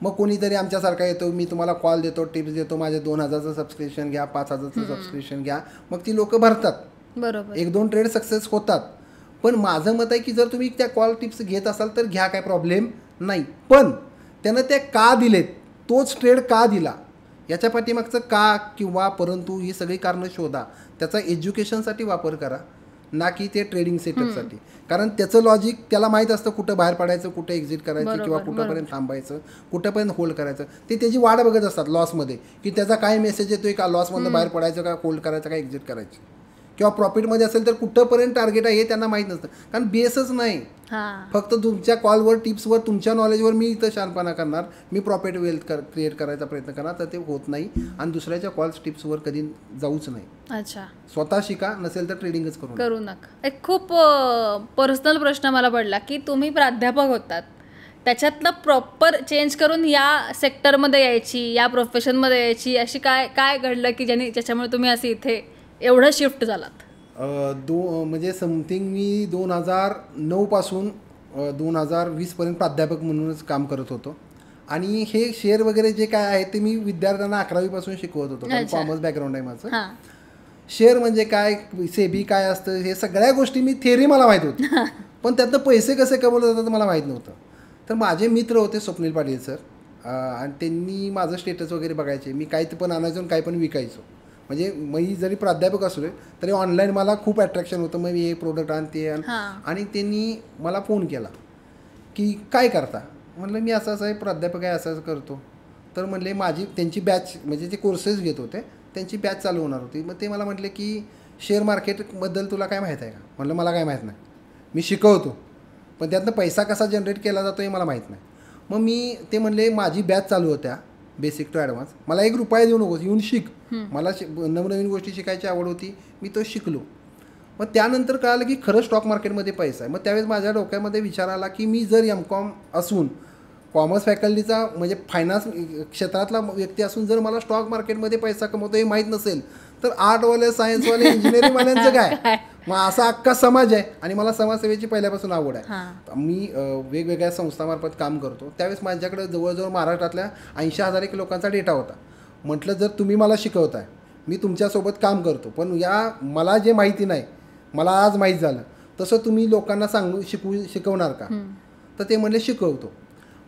मग कोणीतरी आमच्यासारखा येतो, मी तुम्हाला कॉल देतो, टिप्स देतो, माझे 2,000चं सबस्क्रिप्शन घ्या, 5,000चं सबस्क्रिप्शन घ्या, मग ती लोक भरतात, बरोबर. 1-2 ट्रेड सक्सेस होतात. पण माझं मत आहे की जर तुम्ही त्या कॉल टिप्स घेत असाल तर घ्या, काय प्रॉब्लेम नाही. पण त्यानं ते का दिलेत, तोच ट्रेड का दिला, याच्या पाठीमागचं का किंवा परंतु ही सगळी कारणं शोधा. त्याचा एज्युकेशनसाठी वापर करा, ना की ते ट्रेडिंग सेटअपसाठी. कारण त्याचं लॉजिक त्याला माहीत असतं कुठं बाहेर पडायचं, कुठं एक्झिट करायचं, किंवा कुठंपर्यंत थांबायचं, कुठंपर्यंत होल्ड करायचं. ते त्याची वाट बघत असतात लॉसमध्ये की त्याचा काय मेसेज येतोय का, लॉसमधनं बाहेर पडायचं का, होल्ड करायचं का, एक्झिट करायचं, किंवा प्रॉफिटमध्ये असेल तर कुठंपर्यंत टार्गेट आहे हे त्यांना माहीत नसतं. कारण बेसच नाही, फक्त तुमच्या कॉलवर टिप्सवर तुमच्या नॉलेजवर मी इथं शानपणा करणार, मी प्रॉफिट वेल्थ क्रिएट करायचा प्रयत्न करणार, तर ते होत नाही. आणि दुसऱ्याच्या कॉल्स टिप्सवर कधी जाऊच नाही. अच्छा, स्वतः शिका, नसेल तर ट्रेडिंगच करू नका. एक खूप पर्सनल प्रश्न मला पडला की तुम्ही प्राध्यापक होतात, त्याच्यातलं प्रॉपर चेंज करून या सेक्टरमध्ये यायची, या प्रोफेशनमध्ये यायची, अशी काय घडलं की ज्याच्यामुळे तुम्ही असे इथे एवढं शिफ्ट झालात? म्हणजे समथिंग मी 2009 पासून 2020 पर्यंत प्राध्यापक म्हणूनच काम करत होतो. आणि हे शेअर वगैरे जे काय आहे ते मी विद्यार्थ्यांना 11वी पासून शिकवत होतो, कारण कॉमर्स बॅकग्राऊंड आहे माझं. शेअर म्हणजे काय, सेबी काय असतं, हे सगळ्या गोष्टी मी थेअरी मला माहीत होती, पण त्यातनं पैसे कसे कमवले जातात मला माहीत नव्हतं. तर माझे मित्र होते स्वप्नील पाटील सर, आणि त्यांनी माझं स्टेटस वगैरे बघायचे, मी काही पण आणायचो आणि काही पण विकायचो. म्हणजे मी जरी प्राध्यापक असलो तरी ऑनलाईन मला खूप अट्रॅक्शन होतं, मग मी हे प्रोडक्ट आणते. आणि त्यांनी मला फोन केला की काय करता, म्हणलं मी असं आहे प्राध्यापक आहे, असं करतो. तर म्हणले त्यांची बॅच, म्हणजे ते कोर्सेस घेत होते, त्यांची बॅच चालू होणार होती. मग ते मला म्हटले की शेअर मार्केटबद्दल तुला काय माहीत आहे का. म्हटलं मला काय माहीत नाही, मी शिकवतो, पण त्यातनं पैसा कसा जनरेट केला जातो हे मला माहीत नाही. मग ते म्हणले माझी बॅच चालू होत्या बेसिक टू ॲडव्हान्स, मला 1 रुपया देऊ नकोस, येऊन शिक. मला नवनवीन गोष्टी शिकायची आवड होती, मी तो शिकलो. मग त्यानंतर कळालं की खरं स्टॉक मार्केटमध्ये पैसा आहे. मग त्यावेळेस माझ्या डोक्यामध्ये विचार आला की मी जर M.Com असून, कॉमर्स फॅकल्टीचा म्हणजे फायनान्स क्षेत्रातला व्यक्ती असून, जर मला स्टॉक मार्केटमध्ये पैसा कमवतो हे माहीत नसेल तर आर्टवाले, सायन्सवाले, इंजिनिअरिंगवाल्यांचं काय. मग असा अख्खा समाज आहे, आणि मला समाजसेवेची पहिल्यापासून आवड आहे. मी वेगवेगळ्या संस्थामार्फत काम करतो. त्यावेळेस माझ्याकडे जवळजवळ महाराष्ट्रातल्या 80,000 एक लोकांचा डेटा होता. म्हटलं जर तुम्ही मला शिकवताय, मी तुमच्यासोबत काम करतो, पण मला जे माहिती नाही, मला आज माहीत झालं, तसं तुम्ही लोकांना शिकवणार का. तर ते म्हणले शिकवतो.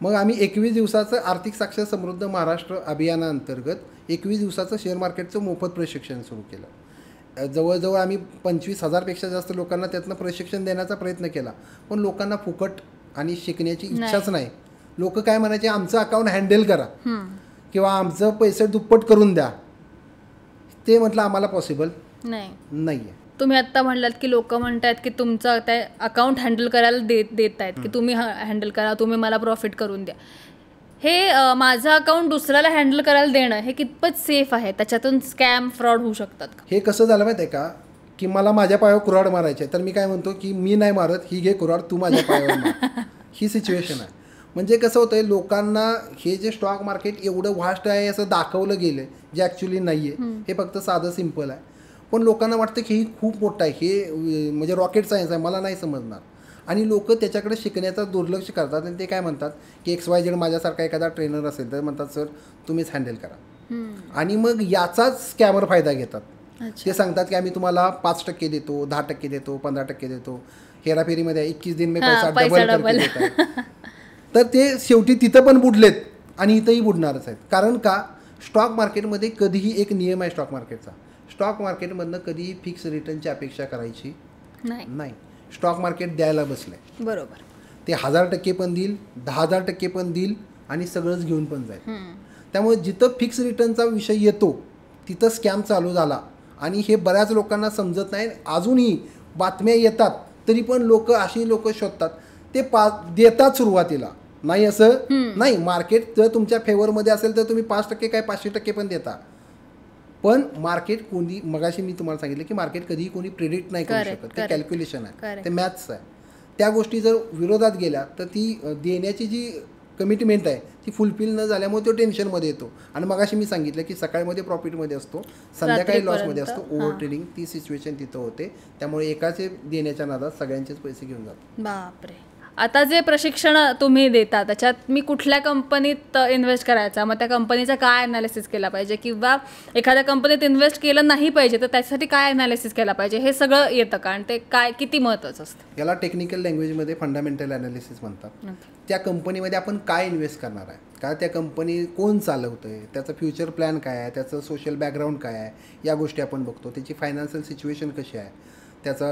मग आम्ही 21 दिवसाचं आर्थिक साक्षर समृद्ध महाराष्ट्र अभियानाअंतर्गत 21 दिवसाचं शेअर मार्केटचं मोफत प्रशिक्षण सुरू केलं. जवळजवळ आम्ही 25,000पेक्षा जास्त लोकांना त्यातनं प्रशिक्षण देण्याचा प्रयत्न केला, पण लोकांना फुकट आणि शिकण्याची इच्छाच नाही. लोक काय म्हणायचे, आमचं अकाउंट हँडल करा किंवा आमचं पैसे दुप्पट करून द्या. ते म्हटलं आम्हाला पॉसिबल नाही आहे. तुम्ही आत्ता म्हणलात की लोक म्हणतात की तुमचं ते अकाउंट हँडल करायला देत आहेत की तुम्ही हँडल करा, तुम्ही मला प्रॉफिट करून द्या. हे माझं अकाउंट दुसऱ्याला हँडल करायला देणं हे कितपत सेफ आहे? त्याच्यातून स्कॅम फ्रॉड होऊ शकतात का? हे कसं झालं माहिती आहे का, की मला माझ्या पायावर कुऱ्हाड मारायचे तर मी काय म्हणतो की मी नाही मारत, ही घे कुऱ्हाड, तू माझ्या पायावर मार. ही सिच्युएशन आहे. म्हणजे कसं होतंय, लोकांना हे जे स्टॉक मार्केट एवढं व्हास्ट आहे असं दाखवलं गेलं, जे ॲक्च्युली नाही आहे. हे फक्त साधं सिम्पल आहे, पण लोकांना वाटतं की ही खूप मोठं आहे, हे म्हणजे रॉकेट सायन्स आहे, मला नाही समजणार. आणि लोक त्याच्याकडे शिकण्याचा दुर्लक्ष करतात आणि ते काय म्हणतात की XYZ माझ्यासारखा एखादा ट्रेनर असेल तर म्हणतात सर तुम्हीच हँडल करा. आणि मग याचाच स्कॅमर फायदा घेतात. ते सांगतात की आम्ही तुम्हाला 5% देतो, 10% देतो, 15% देतो, हेराफेरीमध्ये 21 दिन में पैसा डबल देतात. तर ते शेवटी तिथं पण बुडलेत आणि इथंही बुडणारच आहेत. कारण का, स्टॉक मार्केटमध्ये कधीही एक नियम आहे स्टॉक मार्केटचा, स्टॉक मार्केटमधनं कधीही फिक्स रिटर्नची अपेक्षा करायची नाही. स्टॉक मार्केट द्यायला बसलंय, बरोबर. ते 1000% पण देईल, 10,000% पण देईल आणि सगळंच घेऊन पण जाईल. त्यामुळे जिथं फिक्स रिटर्नचा विषय येतो तिथं स्कॅम चालू झाला. आणि हे बऱ्याच लोकांना समजत नाही. अजूनही बातम्या येतात तरी पण अशी लोक शोधतात, ते देतात सुरुवातीला, नाही असं नाही. मार्केट जर तुमच्या फेवरमध्ये असेल तर तुम्ही 5% काय 500% पण देता. पण मार्केट कोणी, मगाशी मी तुम्हाला सांगितलं की मार्केट कधीही कोणी प्रिडिक्ट नाही करू शकत. ते कॅल्क्युलेशन आहे, ते मॅथ्स आहे. त्या गोष्टी जर विरोधात गेल्या तर ती देण्याची जी कमिटमेंट आहे ती फुलफिल न झाल्यामुळे तो टेन्शनमध्ये येतो. आणि मगाशी मी सांगितलं की सकाळमध्ये प्रॉफिटमध्ये असतो, संध्याकाळी लॉसमध्ये असतो. ओव्हर ट्रेडिंग, ती सिच्युएशन तिथं होते. त्यामुळे एकाचे देण्याच्या नादात सगळ्यांचेच पैसे घेऊन जातात. बापरे. आता जे प्रशिक्षण तुम्ही देता त्याच्यात मी कुठल्या कंपनीत इन्व्हेस्ट करायचा, मग त्या कंपनीचा काय ॲनालिसिस केला पाहिजे, किंवा एखाद्या कंपनीत इन्व्हेस्ट केलं नाही पाहिजे तर त्याच्यासाठी काय ॲनालिसिस केला पाहिजे, हे सगळं येतं का? आणि ते काय किती महत्त्वाचं असतं? याला टेक्निकल लँग्वेजमध्ये फंडामेंटल ॲनालिसिस म्हणतात. त्या कंपनीमध्ये आपण काय इन्व्हेस्ट करणार आहे, का त्या कंपनी कोण चालवतं आहे, त्याचं फ्युचर प्लॅन काय आहे, त्याचं सोशल बॅकग्राऊंड काय आहे, या गोष्टी आपण बघतो. त्याची फायनान्शियल सिच्युएशन कशी आहे, त्याचा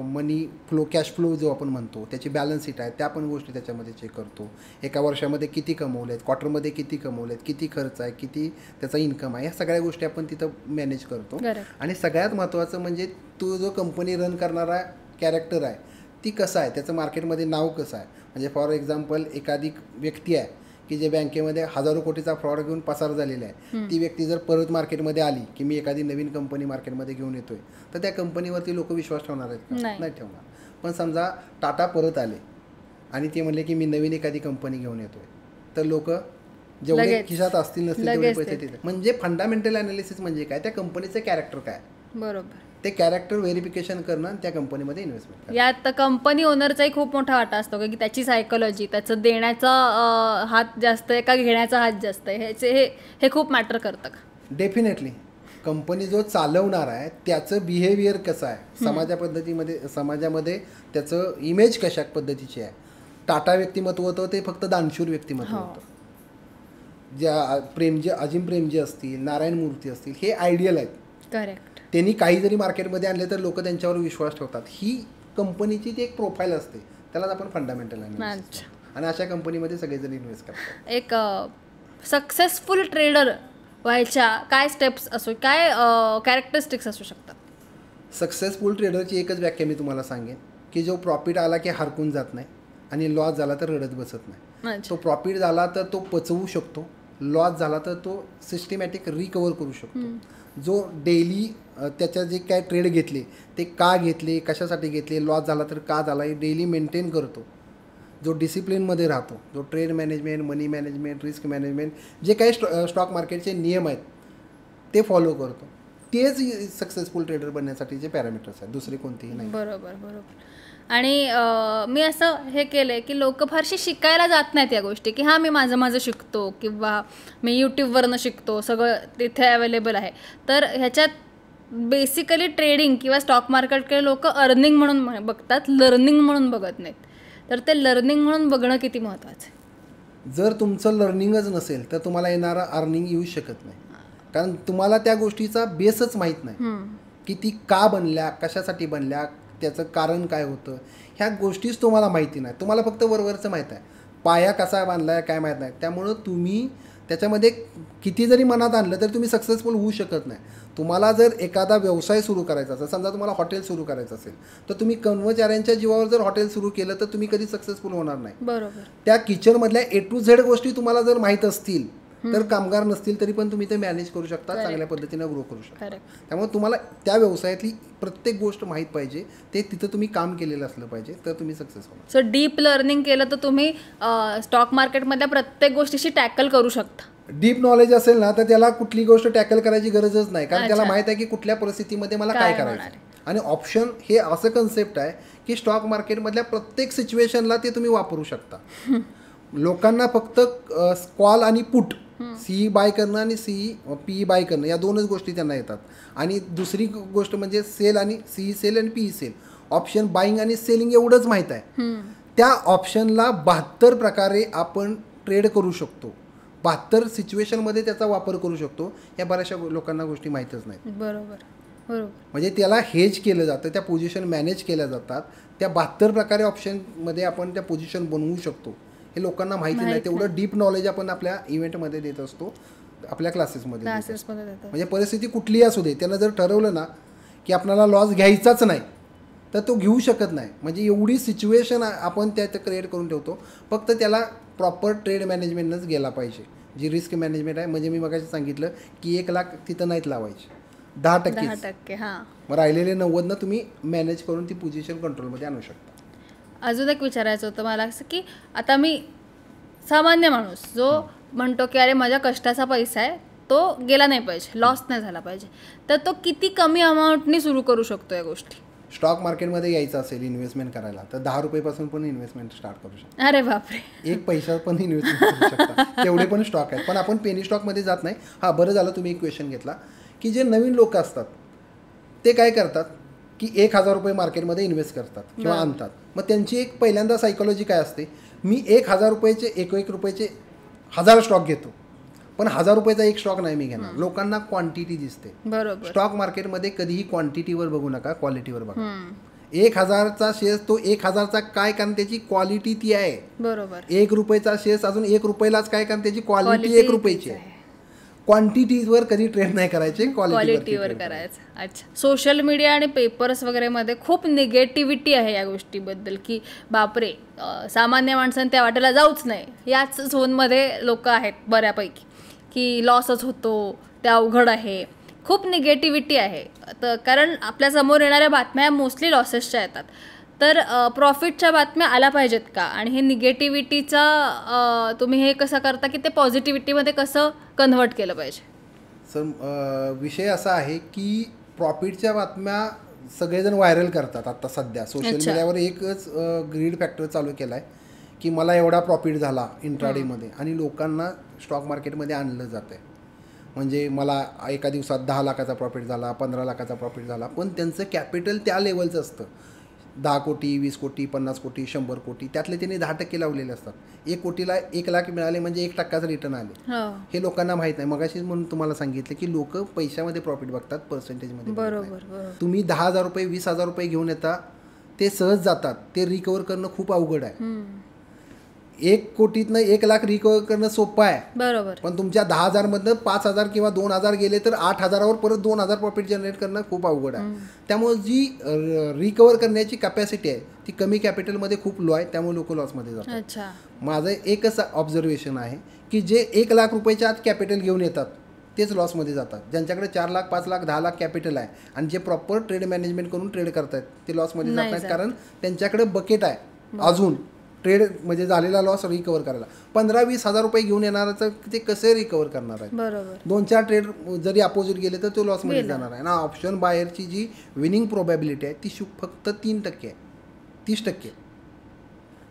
मनी फ्लो, कॅश फ्लो जो आपण म्हणतो, त्याची बॅलन्स शीट आहे, त्या पण गोष्टी त्याच्यामध्ये चेक करतो. एका वर्षामध्ये किती कमवले आहेत, क्वार्टरमध्ये किती कमवले आहेत, किती खर्च आहे, किती त्याचा इन्कम आहे, ह्या सगळ्या गोष्टी आपण तिथं मॅनेज करतो. आणि सगळ्यात महत्त्वाचं म्हणजे तो जो कंपनी रन करणारा कॅरेक्टर आहे ती कसं आहे, त्याचं मार्केटमध्ये नाव कसं आहे. म्हणजे फॉर एक्झाम्पल एखादी व्यक्ती आहे की जे बँकेमध्ये हजारो कोटीचा फ्रॉड घेऊन पसार झालेला आहे, ती व्यक्ती जर परत मार्केटमध्ये आली की मी एखादी नवीन कंपनी मार्केटमध्ये घेऊन येतोय, तर त्या कंपनीवरती लोक विश्वास ठेवणार आहेत का? नाही ठेवणार. पण समजा टाटा परत आले आणि ते म्हणले की मी नवीन एखादी कंपनी घेऊन येतोय, तर लोक जेवढे खिशात असतील नसतील तेवढे पैसे देतात. म्हणजे फंडामेंटल अनालिसिस म्हणजे काय, त्या कंपनीचं कॅरेक्टर काय, बरोबर, ते कॅरेक्टर व्हेरिफिकेशन करणं, त्या कंपनीमध्ये इन्व्हेस्टमेंट. यात कंपनी ओनरचाही खूप मोठा वाटा असतो की त्याची सायकोलॉजी, त्याचं देण्याचा हात जास्त आहे का घेण्याचा हात जास्त आहे, हे खूप मॅटर करतं का? डेफिनेटली. कंपनी जो चालवणार आहे त्याचं बिहेवियर कसं आहे, समाजामध्ये त्याचं इमेज कशा पद्धतीची आहे. टाटा व्यक्तिमत्व होतं ते फक्त दानशूर व्यक्तिमत्व होतं. अजिम प्रेमजी असतील, नारायण मूर्ती असतील, हे आयडियल आहेत. करेक्ट. त्यांनी काही जरी मार्केटमध्ये आणले तर लोक त्यांच्यावर विश्वास ठेवतात. ही कंपनीची ती एक प्रोफाईल असते, त्यालाच आपण फंडामेंटल अनालिसिस. आणि अशा कंपनीमध्ये सगळेजण इन्व्हेस्ट करतात. एक सक्सेसफुल ट्रेडर व्हायच्या काय स्टेप्स असो, काय कॅरेक्टरिस्टिक्स असू शकतात? सक्सेसफुल ट्रेडरची एकच व्याख्या मी तुम्हाला सांगेन की जो प्रॉफिट आला की हरकून जात नाही आणि लॉस झाला तर रडत बसत नाही. तो प्रॉफिट झाला तर तो पचवू शकतो, लॉस झाला तर तो सिस्टमॅटिक रिकवर करू शकतो. जो डेली त्याच्या जे काय ट्रेड घेतले ते का घेतले, कशासाठी घेतले, लॉस झाला तर का झाला, हे डेली मेंटेन करतो. जो डिसिप्लिनमध्ये राहतो, जो ट्रेड मॅनेजमेंट, मनी मॅनेजमेंट, रिस्क मॅनेजमेंट, जे काही स्टॉक मार्केटचे नियम आहेत ते फॉलो करतो, तेच सक्सेसफुल ट्रेडर बनण्यासाठीचे पॅरामीटर्स आहेत, दुसरे कोणतेही नाही. बरोबर बरोबर. आणि मी असं हे केलं आहे की लोक फारशी शिकायला जात नाहीत या गोष्टी, की हां मी माझं शिकतो किंवा मी यूट्यूबवरनं शिकतो, सगळं तिथे अवेलेबल आहे. तर ह्याच्यात बेसिकली ट्रेडिंग किंवा स्टॉक मार्केटकडे लोक अर्निंग म्हणून बघतात, लर्निंग म्हणून बघत नाहीत. तर ते लर्निंग म्हणून बघणं किती महत्त्वाचं आहे? जर तुमचं लर्निंगच नसेल तर तुम्हाला येणारा अर्निंग येऊ शकत नाही. कारण तुम्हाला त्या गोष्टीचा बेसच माहीत नाही की ती का बनल्या, कशासाठी बनल्या, त्याचं कारण काय होतं, ह्या गोष्टीच तुम्हाला माहिती नाही. तुम्हाला फक्त वरवरचं माहीत आहे, पाया कसा बांधला आहे काय माहीत नाही. त्यामुळं तुम्ही त्याच्यामध्ये किती जरी मनात आणलं तर तुम्ही सक्सेसफुल होऊ शकत नाही. तुम्हाला जर एखादा व्यवसाय सुरू करायचा असेल, समजा तुम्हाला हॉटेल सुरू करायचं असेल, तर तुम्ही कर्मचाऱ्यांच्या जीवावर जर हॉटेल सुरू केलं तर तुम्ही कधी सक्सेसफुल होणार नाही. बरोबर. त्या किचनमधल्या A to Z गोष्टी तुम्हाला जर माहीत असतील तर कामगार नसतील तरी पण तुम्ही ते मॅनेज करू शकता, चांगल्या पद्धतीने ग्रो करू शकता. त्यामुळे तुम्हाला त्या व्यवसायातली प्रत्येक गोष्ट माहीत पाहिजे, ते तिथं तुम्ही काम केलेलं असलं पाहिजे, तर तुम्ही सक्सेस होणार. सो डीप लर्निंग केलं तर तुम्ही स्टॉक मार्केटमधल्या प्रत्येक गोष्टीशी टॅकल करू शकता. डीप नॉलेज असेल ना तर त्याला कुठली गोष्ट टॅकल करायची गरजच नाही, कारण त्याला माहित आहे की कुठल्या परिस्थितीमध्ये मला काय करायचं. आणि ऑप्शन हे असं कन्सेप्ट आहे की स्टॉक मार्केटमधल्या प्रत्येक सिच्युएशनला ते तुम्ही वापरू शकता. लोकांना फक्त कॉल आणि पुट, सीई बाय करणं आणि पीई बाय करणं, या दोनच गोष्टी त्यांना येतात. आणि दुसरी गोष्ट म्हणजे सेल आणि सीई सेल आणि पीई सेल, ऑप्शन बाईंग आणि सेलिंग एवढंच माहीत आहे. त्या ऑप्शनला 72 प्रकारे आपण ट्रेड करू शकतो, 72 सिच्युएशनमध्ये त्याचा वापर करू शकतो. या बऱ्याचशा लोकांना गोष्टी माहीतच नाहीत. बरोबर बरोबर. म्हणजे त्याला हेज केलं जातं, त्या पोझिशन मॅनेज केल्या जातात. त्या 72 प्रकारे ऑप्शनमध्ये आपण त्या पोझिशन बनवू शकतो, हे लोकांना माहिती नाही. तेवढं डीप नॉलेज आपण आपल्या इव्हेंटमध्ये देत असतो, आपल्या क्लासेसमध्ये. म्हणजे परिस्थिती कुठलीही असू दे, त्यानं जर ठरवलं ना की आपल्याला लॉस घ्यायचाच नाही तर तो घेऊ शकत नाही. म्हणजे एवढी सिच्युएशन आपण त्यात क्रिएट करून ठेवतो. फक्त त्याला प्रॉपर ट्रेड मॅनेजमेंटनंच गेला पाहिजे, जी रिस्क मॅनेजमेंट आहे. म्हणजे मी मगाशी सांगितलं की 1 लाख तिथं नाहीत लावायचे, 10%. मग राहिलेले 90 तुम्ही मॅनेज करून ती पोझिशन कंट्रोलमध्ये आणू शकता. अजून एक विचारायचं होतं मला असं की आता मी सामान्य माणूस जो म्हणतो की अरे माझ्या कष्टाचा पैसा आहे, तो गेला नाही पाहिजे, लॉस नाही झाला पाहिजे, तर तो किती कमी अमाऊंटनी सुरू करू शकतो या गोष्टी? स्टॉक मार्केटमध्ये यायचं असेल इन्व्हेस्टमेंट करायला तर 10 रुपयेपासून पण इन्व्हेस्टमेंट स्टार्ट करू शकता. अरे बापरे. 1 पैसा पण इन्व्हेस्टमेंट करू शकता, तेवढे पण स्टॉक आहेत. पण आपण पेनी स्टॉकमध्ये जात नाही. हां, बरं झालं तुम्ही एक क्वेश्चन घेतला की जे नवीन लोक असतात ते काय करतात की 1000 रुपये मार्केटमध्ये इन्व्हेस्ट करतात किंवा आणतात. मग त्यांची एक पहिल्यांदा सायकोलॉजी काय असते, मी 1000 रुपयाचे 1 रुपयाचे 1000 स्टॉक घेतो, पण 1000 रुपयाचा एक स्टॉक नाही मी घेणार. लोकांना क्वांटिटी दिसते. बरोबर. स्टॉक मार्केटमध्ये कधीही क्वांटिटीवर बघू नका, क्वालिटीवर बघा. 1000चा शेअर तो 1000चा काय, कारण त्याची क्वालिटी ती आहे. बरोबर. 1 रुपयाचा शेअर अजून 1 रुपयालाच काय, कारण त्याची क्वालिटी 1 रुपयाची आहे. क्वांटिटीवर कधी ट्रेड नाही करायचे, क्वालिटीवर करायचं. अच्छा. सोशल मीडिया आणि पेपर्स वगैरे मध्ये खूप निगेटिव्हिटी आहे या गोष्टीबद्दल की बापरे, सामान्य माणसांनी त्या वाटेला जाऊच नाही. याच झोनमध्ये लोक आहेत बऱ्यापैकी की लॉसच होतो, ते अवघड आहे, खूप निगेटिव्हिटी आहे. तर कारण आपल्यासमोर येणाऱ्या बातम्या मोस्टली लॉसेसच्या येतात. तर प्रॉफिटच्या बातम्या आल्या पाहिजेत का? आणि हे निगेटिव्हिटीचा तुम्ही हे कसं करता की ते पॉझिटिव्हिटीमध्ये कसं कन्व्हर्ट केलं पाहिजे? सर, विषय असा आहे की प्रॉफिटच्या बातम्या सगळेजण व्हायरल करतात. आता सध्या सोशल मीडियावर एकच ग्रीड फॅक्टर चालू केला आहे की मला एवढा प्रॉफिट झाला इंट्राडेमध्ये, आणि लोकांना स्टॉक मार्केटमध्ये आणलं जातं आहे. म्हणजे मला एका दिवसात 10 लाखाचा प्रॉफिट झाला, 15 लाखाचा प्रॉफिट झाला, पण त्यांचं कॅपिटल त्या लेवलचं असतं. 10 कोटी, 20 कोटी, 50 कोटी, 100 कोटी, त्यातले त्यांनी 10% लावलेले असतात. 1 कोटीला 1 लाख मिळाले म्हणजे 1% रिटर्न आले. हे लोकांना माहीत नाही. मगाशीच म्हणून तुम्हाला सांगितलं की लोक पैशामध्ये प्रॉफिट बघतात, पर्सेंटेजमध्ये. बरोबर. तुम्ही 10,000 रुपये, 20,000 रुपये घेऊन येता, ते सहज जातात. ते रिकवर करणं खूप अवघड आहे. 1 कोटीतनं 1 लाख रिकवर करणं सोपं आहे. बरोबर. पण तुमच्या 10,000 मधनं 5,000 किंवा 2,000 गेले तर 8,000वर परत 2,000 प्रॉफिट जनरेट करणं खूप अवघड आहे. त्यामुळे जी रिकवर करण्याची कॅपॅसिटी आहे ती कमी कॅपिटलमध्ये खूप लो आहे, त्यामुळे लोक लॉसमध्ये जातात. माझं एकच ऑब्झर्वेशन आहे की जे 1 लाख रुपयाच्या आत कॅपिटल घेऊन येतात तेच लॉसमध्ये जातात. ज्यांच्याकडे 4 लाख, 5 लाख, 10 लाख कॅपिटल आहे आणि जे प्रॉपर ट्रेड मॅनेजमेंट करून ट्रेड करतात ते लॉसमध्ये जात नाहीत, कारण त्यांच्याकडे बकेट आहे अजून ट्रेड म्हणजे झालेला लॉस रिकवर करायला. 15-20 हजार रुपये घेऊन येणाराचं ते कसे रिकवर करणार आहे? 2-4 ट्रेड जरी अपोजिट गेले तर तो लॉसमध्ये जाणार आहे ना. ऑप्शन बायरची जी विनिंग प्रोबॅबिलिटी आहे ती फक्त 3% आहे, 30%.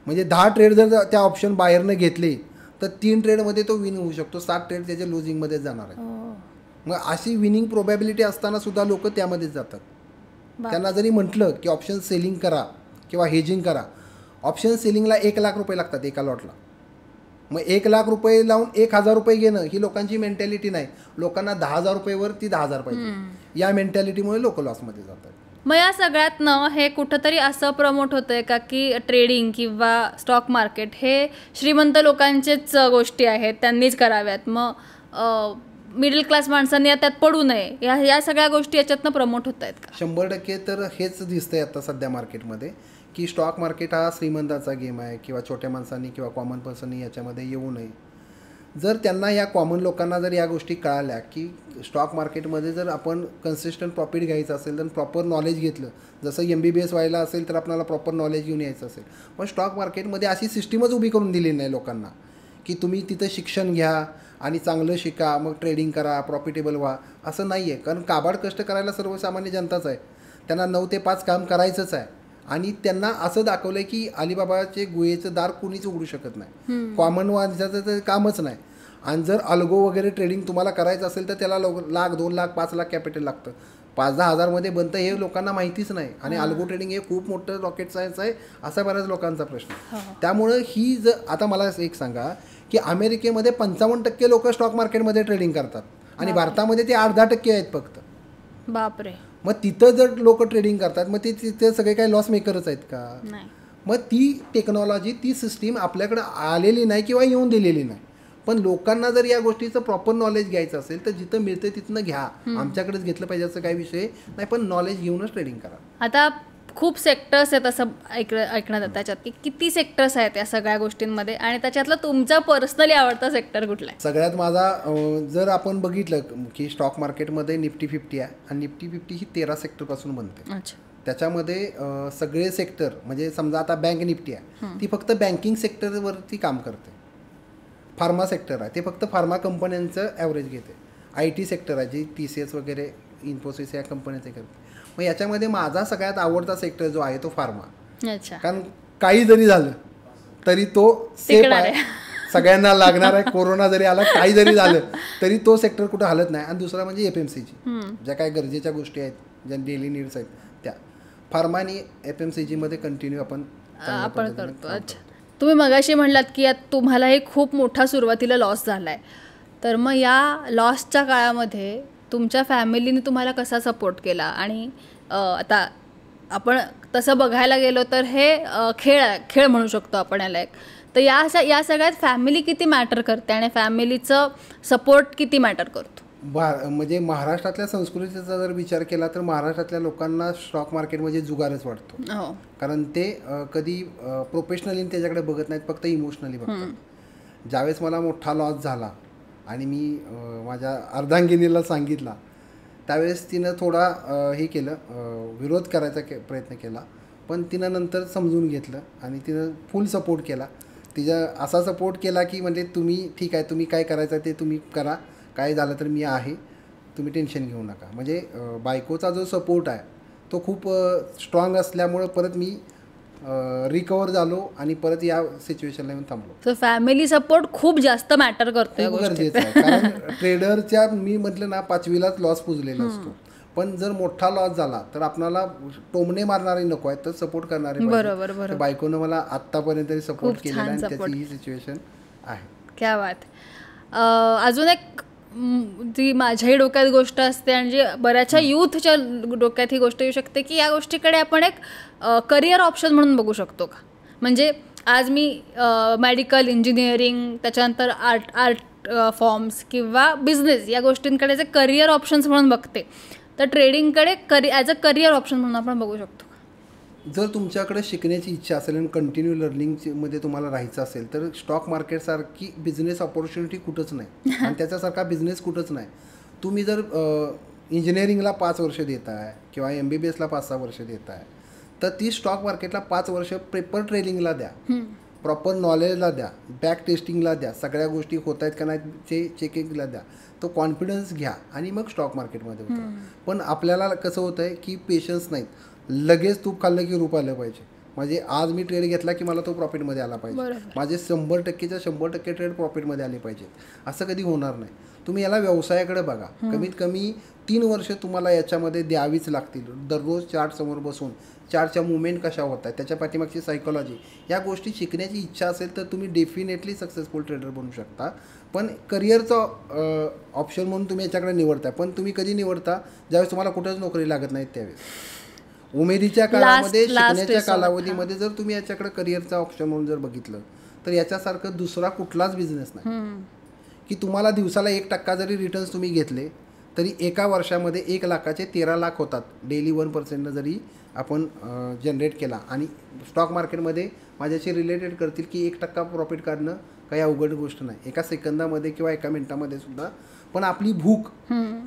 म्हणजे 10 ट्रेड जर त्या ऑप्शन बायरनं घेतले तर 3 ट्रेडमध्ये तो विन होऊ शकतो, 7 ट्रेड त्याच्या लुझिंगमध्ये जाणार आहे. मग अशी विनिंग प्रोबॅबिलिटी असताना सुद्धा लोक त्यामध्येच जातात. त्यांना जरी म्हटलं की ऑप्शन सेलिंग करा किंवा हेजिंग करा, ऑप्शन सेलिंगला 1 लाख रुपये लागतात एका लॉटला. मग 1 लाख रुपये लावून 1,000 रुपये घेणं ही लोकांची मेंटॅलिटी नाही. लोकांना 10,000 रुपयेवर ती 10,000 पाहिजे. या मेंटॅलिटीमुळे लोक लॉसमध्ये जातात. मग या सगळ्यातनं हे कुठंतरी असं प्रमोट होतं आहे का की ट्रेडिंग किंवा स्टॉक मार्केट हे श्रीमंत लोकांचेच गोष्टी आहेत, त्यांनीच कराव्यात, मग मिडल क्लास माणसांनी त्यात पडू नये, या सगळ्या गोष्टी याच्यातनं प्रमोट होत आहेत का? 100% तर हेच दिसतंय आता सध्या मार्केटमध्ये की स्टॉक मार्केट हा श्रीमंताचा गेम आहे किंवा छोट्या माणसांनी किंवा कॉमन पर्सननी याच्यामध्ये येऊ नये. जर त्यांना या कॉमन लोकांना जर या गोष्टी कळाल्या की स्टॉक मार्केटमध्ये जर आपण कन्सिस्टंट प्रॉफिट घ्यायचं असेल तर प्रॉपर नॉलेज घेतलं, जसं MBBS व्हायला असेल तर आपल्याला प्रॉपर नॉलेज घेऊन यायचं असेल, पण स्टॉक मार्केटमध्ये अशी सिस्टीमच उभी करून दिली नाही लोकांना की तुम्ही तिथं शिक्षण घ्या आणि चांगलं शिका, मग ट्रेडिंग करा, प्रॉफिटेबल व्हा, असं नाही आहे. कारण काबाड कष्ट करायला सर्वसामान्य जनताच आहे, त्यांना 9 ते 5 काम करायचंच आहे. आणि त्यांना असं दाखवलं आहे की अलिबाबाचे गुहेचं दार कुणीच उघडू शकत नाही, कॉमन माणसाचं तर कामच नाही. आणि जर अल्गो वगैरे ट्रेडिंग तुम्हाला करायचं असेल तर त्याला लाख 2 लाख 5 लाख कॅपिटल लागतं, 5-10 हजारमध्ये बनतं हे लोकांना माहितीच नाही. आणि अल्गो ट्रेडिंग हे खूप मोठं रॉकेट सायन्स आहे असा बऱ्याच लोकांचा प्रश्न. त्यामुळं ही आता मला एक सांगा की अमेरिकेमध्ये 55% लोक स्टॉक मार्केटमध्ये ट्रेडिंग करतात आणि भारतामध्ये ते 8-10% आहेत फक्त. बापरे. मग तिथं जर लोक ट्रेडिंग करतात मग ते तिथे सगळे काही लॉस मेकरच आहेत का? मग ती टेक्नॉलॉजी, ती सिस्टीम आपल्याकडे आलेली नाही किंवा येऊन दिलेली नाही. पण लोकांना जर या गोष्टीचं प्रॉपर नॉलेज घ्यायचं असेल तर जिथं मिळतं तिथनं घ्या, आमच्याकडेच घेतलं पाहिजे असं काही विषय नाही, पण नॉलेज घेऊनच ट्रेडिंग करा. आता खूप सेक्टर्स आहेत असं ऐकण्यात येतं त्याच्यात की किती सेक्टर्स आहेत या सगळ्या गोष्टींमध्ये, आणि त्याच्यातलं तुमचा पर्सनली आवडता सेक्टर कुठला आहे? सगळ्यात माझा जर आपण बघितलं की स्टॉक मार्केटमध्ये निफ्टी 50 आहे आणि निफ्टी 50 ही 13 सेक्टरपासून बनते. अच्छा. त्याच्यामध्ये सगळे सेक्टर म्हणजे समजा आता बँक निफ्टी आहे ती फक्त बँकिंग सेक्टरवरती काम करते. फार्मा सेक्टर आहे ते फक्त फार्मा कंपन्यांचं ॲव्हरेज घेते. IT सेक्टर आहे जी TCS वगैरे इन्फोसिस या कंपन्यांचे करते. मग याच्यामध्ये माझा सगळ्यात आवडता सेक्टर जो आहे तो फार्मा. अच्छा. कारण काही जरी झालं तरी तो सेफ आहे, सगळ्यांना लागणार आहे. कोरोना जरी आला, काही जरी झालं तरी तो सेक्टर कुठं हलत नाही. आणि दुसरा म्हणजे FMCG, ज्या काही गरजेच्या गोष्टी आहेत, ज्या डेली नीड्स आहेत त्या फार्मा आणि FMCGमध्ये कंटिन्यू आपण करतो. अच्छा. तुम्ही मगाशी म्हणलात की यात तुम्हालाही खूप मोठा सुरुवातीला लॉस झाला आहे, तर मग या लॉसच्या काळामध्ये तुमच्या फॅमिलीने तुम्हाला कसा सपोर्ट केला? आणि आता आपण तसं बघायला गेलो तर हे खेळ म्हणू शकतो आपण याला एक, तर या सगळ्यात फॅमिली किती मॅटर करते आणि फॅमिलीचं सपोर्ट किती मॅटर करतो? म्हणजे महाराष्ट्रातल्या संस्कृतीचा जर विचार केला तर महाराष्ट्रातल्या लोकांना स्टॉक मार्केटमध्ये जुगारच वाटतो. कारण ते कधी प्रोफेशनली त्याच्याकडे बघत नाहीत, फक्त इमोशनली बघतात. ज्यावेळेस मला मोठा लॉस झाला आणि मी माझ्या अर्धांगिनीला सांगितला त्यावेळेस तिनं थोडा हे केलं, विरोध करायचा प्रयत्न केला, पण तिनं नंतर समजून घेतलं आणि तिनं फुल सपोर्ट केला. तिचा असा सपोर्ट केला की म्हणजे तुम्ही ठीक आहे, तुम्ही काय करायचं ते तुम्ही करा, काय झालं तर मी आहे, तुम्ही टेन्शन घेऊ नका. म्हणजे बायकोचा जो सपोर्ट आहे तो खूप स्ट्रॉंग असल्यामुळं परत मी रिकवर झालो आणि परत या सिच्युएशनला येऊन थांबलो. सो फॅमिली सपोर्ट खूप जास्त मॅटर करतो, गरजेचं आहे. कारण ट्रेडरच्या मी म्हटलं ना 5वीलाच लॉस पुजलेला असतो, पण जर मोठा लॉस झाला तर आपल्याला टोमणे मारणारे नको आहेत तर सपोर्ट करणारे. बरोबर. बायकोनं मला आत्तापर्यंत सपोर्ट केलेला आणि त्याची ही सिच्युएशन आहे. क्या बात. अजून एक जी माझ्याही डोक्यात गोष्ट असते आणि जी बऱ्याचशा यूथच्या डोक्यात ही गोष्ट येऊ शकते की या गोष्टीकडे आपण एक करिअर ऑप्शन म्हणून बघू शकतो का? म्हणजे आज मी मेडिकल, इंजिनिअरिंग, त्याच्यानंतर आर्ट फॉर्म्स किंवा बिझनेस या गोष्टींकडे जे करिअर ऑप्शन्स म्हणून बघते, तर ट्रेडिंगकडे ॲज अ करिअर ऑप्शन म्हणून आपण बघू शकतो. जर तुमच्याकडे शिकण्याची इच्छा असेल आणि कंटिन्यू लर्निंगमध्ये तुम्हाला राहायचं असेल तर स्टॉक मार्केटसारखी बिझनेस ऑपॉर्च्युनिटी कुठंच नाही आणि त्याच्यासारखा बिझनेस कुठंच नाही. तुम्ही जर इंजिनिअरिंगला 5 वर्ष देत आहे किंवा MBBSला 5-6 वर्ष देत आहे तर ती स्टॉक मार्केटला 5 वर्ष पेपर ट्रेडिंगला द्या, प्रॉपर नॉलेजला द्या, बॅक टेस्टिंगला द्या, सगळ्या गोष्टी होत आहेत का नाही ते चेकिंगला द्या, तो कॉन्फिडन्स घ्या आणि मग स्टॉक मार्केटमध्ये उतरा. पण आपल्याला कसं होतं आहे की पेशन्स नाहीत, लगेच तूप खाल्लं की रूप आलं पाहिजे. म्हणजे आज मी ट्रेड घेतला की मला तो प्रॉफिटमध्ये आला पाहिजे, माझे 100%च्या 100% ट्रेड प्रॉफिटमध्ये आले पाहिजेत, असं कधी होणार नाही. तुम्ही याला व्यवसायाकडे बघा, कमीत कमी 3 वर्ष तुम्हाला याच्यामध्ये द्यावीच लागतील. दररोज चार्ट समोर बसून चार्टच्या मुवमेंट कशा होत आहेत, त्याच्या पाठीमागची सायकोलॉजी, या गोष्टी शिकण्याची इच्छा असेल तर तुम्ही डेफिनेटली सक्सेसफुल ट्रेडर बनू शकता. पण करिअरचं ऑप्शन म्हणून तुम्ही याच्याकडे निवडताय, पण तुम्ही कधी निवडता ज्यावेळेस तुम्हाला कुठंच नोकरी लागत नाही त्यावेळेस. उमेदीच्या काळामध्ये last शिकण्याच्या resort. कालावधीमध्ये जर तुम्ही याच्याकडे करिअरचा ऑप्शन म्हणून जर बघितलं तर याच्यासारखं दुसरा कुठलाच बिझनेस नाही की तुम्हाला दिवसाला 1% जरी रिटर्न्स तुम्ही घेतले तरी एका वर्षामध्ये 1 लाखाचे 13 लाख होतात डेली 1% जरी आपण जनरेट केला. आणि स्टॉक मार्केटमध्ये माझ्याशी रिलेटेड करतील की 1% प्रॉफिट काढणं काही अवघड गोष्ट नाही एका सेकंदामध्ये किंवा एका मिनिटामध्ये सुद्धा. पण आपली भूक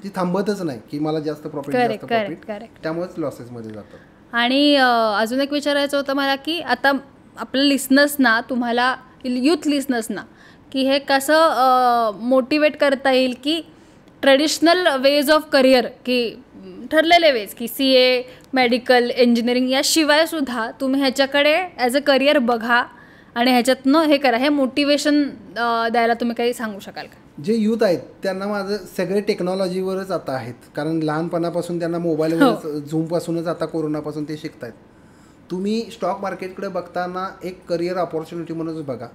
ती थांबतच नाही की मला जास्त प्रॉफिट जास्त प्रॉफिट, त्यामुळेच लॉसेसमध्ये जातं. आणि अजून एक विचारायचं होतं मला की आता आपल्या लिस्नर्सना, तुम्हाला यूथ लिस्नर्सना, की हे कसं मोटिवेट करता येईल की ट्रेडिशनल वेज ऑफ करिअर, की ठरलेले वेज की CA, मेडिकल, इंजिनिअरिंग याशिवाय सुद्धा तुम्ही ह्याच्याकडे ॲज अ करिअर बघा आणि ह्याच्यातनं हे करा, हे मोटिवेशन द्यायला तुम्ही काही सांगू शकाल का? जे यूथ आहेत त्यांना माझं सगळे टेक्नॉलॉजीवरच आता आहेत, कारण लहानपणापासून त्यांना मोबाईलवर झूमपासूनच आता कोरोनापासून ते शिकत आहेत. तुम्ही स्टॉक मार्केटकडे बघताना एक करिअर ऑपॉर्च्युनिटी म्हणूनच बघा.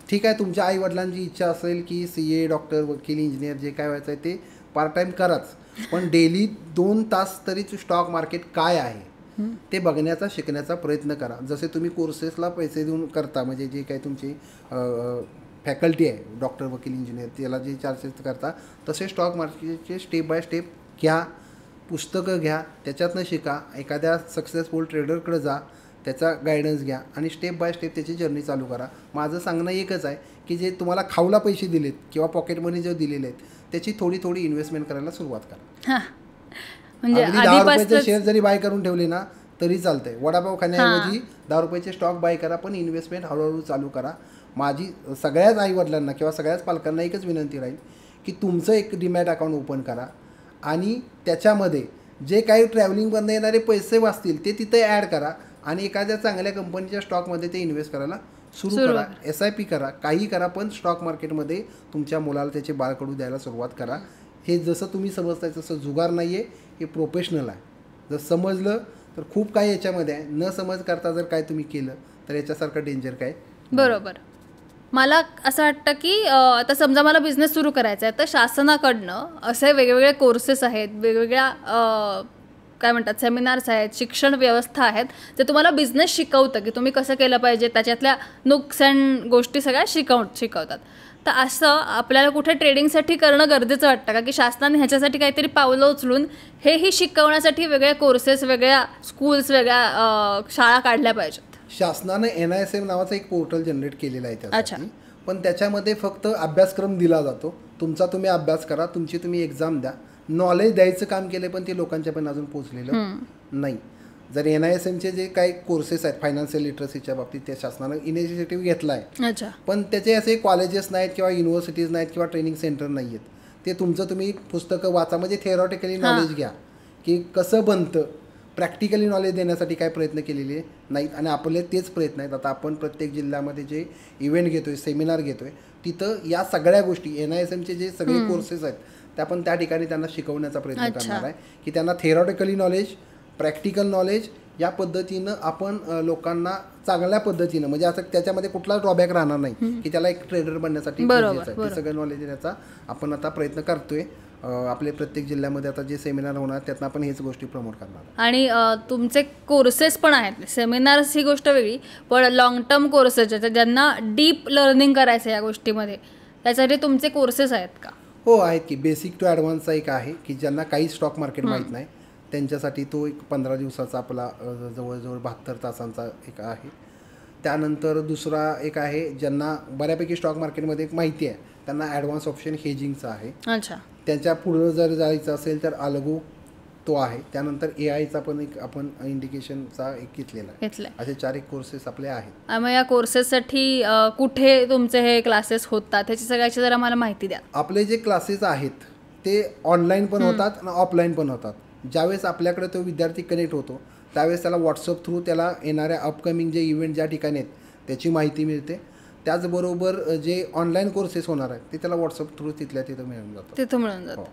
ठीक आहे, तुमच्या आईवडिलांची इच्छा असेल की CA, डॉक्टर, वकील, इंजिनियर जे काय व्हायचं आहे ते पार्ट टाईम कराच, पण डेली 2 तास तरी स्टॉक मार्केट काय आहे ते बघण्याचा, शिकण्याचा प्रयत्न करा. जसे तुम्ही कोर्सेसला पैसे देऊन करता, म्हणजे जे काही तुमची फॅकल्टी आहे, डॉक्टर, वकील, इंजिनियर, त्याला जे चार्जेस करता, तसे स्टॉक मार्केटचे स्टेप बाय स्टेप घ्या, पुस्तकं घ्या, त्याच्यातनं शिका, एखाद्या सक्सेसफुल ट्रेडरकडे जा, त्याचा गायडन्स घ्या आणि स्टेप बाय स्टेप त्याची जर्नी चालू करा. माझं सांगणं एकच आहे की जे तुम्हाला खाऊला पैसे दिलेत किंवा पॉकेट मनी जे दिलेले आहेत त्याची थोडी थोडी इन्व्हेस्टमेंट करायला सुरुवात करा. म्हणजे 10 रुपयाचे शेअर जरी बाय करून ठेवले ना तरी चालतंय. वडापाव खाण्याऐवजी 10 रुपयाचे स्टॉक बाय करा, पण इन्व्हेस्टमेंट हळूहळू चालू करा. माझी सगळ्याच आईवडिलांना किंवा सगळ्याच पालकांना एकच विनंती राहील की तुमचं एक डीमॅट अकाउंट ओपन करा आणि त्याच्यामध्ये जे काही ट्रॅव्हलिंगमधून येणारे पैसे वाचतील ते तिथे ॲड करा आणि एखाद्या चांगल्या कंपनीच्या स्टॉकमध्ये ते इन्व्हेस्ट करायला सुरू करा. SIP करा, काही करा, पण स्टॉक मार्केटमध्ये तुमच्या मुलाला त्याचे बाळकडू द्यायला सुरुवात करा. हे जसं तुम्ही समजताय तसं जुगार नाही आहे, हे प्रोफेशनल आहे. जर समजलं तर खूप काही याच्यामध्ये आहे, न समज करता जर काय तुम्ही केलं तर याच्यासारखं डेंजर काय. बरोबर. मला असं वाटतं की आता समजा मला बिझनेस सुरू करायचा आहे तर शासनाकडनं असे वेगवेगळे कोर्सेस आहेत, वेगवेगळ्या काय म्हणतात सेमिनार्स आहेत, शिक्षण व्यवस्था आहेत, ते तुम्हाला बिझनेस शिकवतं की तुम्ही कसं केलं पाहिजे, त्याच्यातल्या नुक्स अँड गोष्टी सगळ्या शिकवतात. तर असं आपल्याला कुठे ट्रेडिंगसाठी करणं गरजेचं वाटतं का, की शासनाने ह्याच्यासाठी काहीतरी पावलं उचलून हेही शिकवण्यासाठी वेगळ्या कोर्सेस, वेगळ्या स्कूल्स, वेगळ्या शाळा काढल्या पाहिजेत? शासनाने NISM नावाचा एक पोर्टल जनरेट केलेला आहे त्यासाठी, पण त्याच्यामध्ये फक्त अभ्यासक्रम दिला जातो. तुमचा तुम्ही अभ्यास करा, तुमची तुम्ही एक्झाम द्या. नॉलेज द्यायचं काम केलं पण ते लोकांच्या पण अजून पोहोचलेलं नाही. जर NISMचे जे काही कोर्सेस आहेत फायनान्शियल लिटरसीच्या बाबतीत ते शासनानं इनिशिएटिव्ह घेतला आहे, पण त्याचे असे कॉलेजेस नाहीत किंवा युनिव्हर्सिटीज नाहीत किंवा ट्रेनिंग सेंटर नाही आहेत. ते तुमचं तुम्ही पुस्तकं वाचा, म्हणजे थेरॉटिकली नॉलेज घ्या की कसं बनतं. प्रॅक्टिकली नॉलेज देण्यासाठी काय प्रयत्न केलेले नाहीत आणि आपले तेच प्रयत्न आहेत. आता आपण प्रत्येक जिल्ह्यामध्ये जे इव्हेंट घेतोय, सेमिनार घेतोय, तिथं या सगळ्या गोष्टी NISMचे जे सगळे कोर्सेस आहेत ते आपण त्या ठिकाणी त्यांना शिकवण्याचा प्रयत्न करणार आहे की त्यांना थेरॉटिकली नॉलेज, प्रॅक्टिकल नॉलेज या पद्धतीनं आपण लोकांना चांगल्या पद्धतीनं, म्हणजे असं त्याच्यामध्ये कुठला ड्रॉबॅक राहणार नाही की त्याला एक ट्रेडर बनण्यासाठी गरजेचं आहे. ते सगळं नॉलेज देण्याचा आपण आता प्रयत्न करतोय. आपले प्रत्येक जिल्ह्यामध्ये आता जे सेमिनार होणार त्यातनं आपण हेच गोष्टी प्रमोट करणार. आणि तुमचे कोर्सेस पण आहेत, सेमिनार्स ही गोष्ट वेगळी, पण लॉंग टर्म कोर्सेस ज्यांना डीप लर्निंग करायचं या गोष्टीमध्ये, त्यासाठी तुमचे कोर्सेस आहेत का? हो आहेत की. बेसिक टू ॲडव्हान्सचा एक आहे की ज्यांना काही स्टॉक मार्केट माहीत नाही त्यांच्यासाठी तो एक 15 दिवसाचा आपला जवळजवळ 72 तासांचा एक आहे. त्यानंतर दुसरा एक आहे ज्यांना बऱ्यापैकी स्टॉक मार्केटमध्ये एक माहिती आहे, त्यांना ॲडव्हान्स ऑप्शन हेजिंगचा आहे. अच्छा. त्यांच्या पुढं जर जायचं असेल तर अलगो तो आहे. त्यानंतर AIचा पण एक आपण इंडिकेशनचा एक घेतलेला आहे. असे 4 कोर्सेस आपले आहेत. मग या कोर्सेससाठी कुठे तुमचे हे क्लासेस होतात त्याची सगळ्याची जरा मला माहिती द्या. आपले जे क्लासेस आहेत ते ऑनलाईन पण होतात आणि ऑफलाईन पण होतात. ज्यावेळेस आपल्याकडे तो विद्यार्थी कनेक्ट होतो त्यावेळेस त्याला व्हॉट्सअप थ्रू त्याला येणाऱ्या अपकमिंग जे इव्हेंट ज्या ठिकाणी आहेत त्याची माहिती मिळते. त्याचबरोबर जे ऑनलाईन कोर्सेस होणार आहेत ते त्याला व्हॉट्सअप थ्रू तिथं मिळून जातं.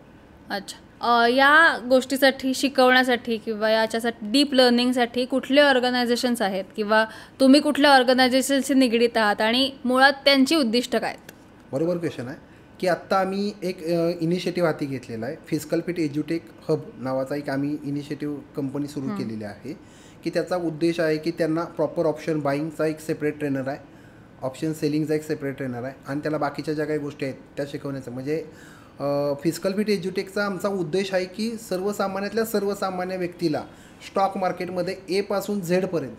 अच्छा. या गोष्टीसाठी शिकवण्यासाठी किंवा याच्यासाठी डीप लर्निंगसाठी कुठले ऑर्गनायझेशन्स आहेत किंवा तुम्ही कुठल्या ऑर्गनायझेशनशी निगडीत आहात आणि मुळात त्यांची उद्दिष्ट काय आहेत? बरोबर क्वेश्चन आहे की आत्ता आम्ही एक इनिशिएटिव्ह हाती घेतलेला आहे. फिजिकल फिट एज्युटेक हब नावाचा एक आम्ही इनिशिएटिव्ह कंपनी सुरू केलेली आहे की त्याचा उद्देश आहे की त्यांना प्रॉपर ऑप्शन बाईंगचा एक सेपरेट ट्रेनर आहे, ऑप्शन सेलिंगचा एक सेपरेट ट्रेनर आहे आणि त्याला बाकीच्या ज्या काही गोष्टी आहेत त्या शिकवण्याचं. म्हणजे फिजिकल फिट एज्युटेकचा आमचा उद्देश आहे की सर्वसामान्यातल्या सर्वसामान्य व्यक्तीला स्टॉक मार्केटमध्ये ए पासून झेडपर्यंत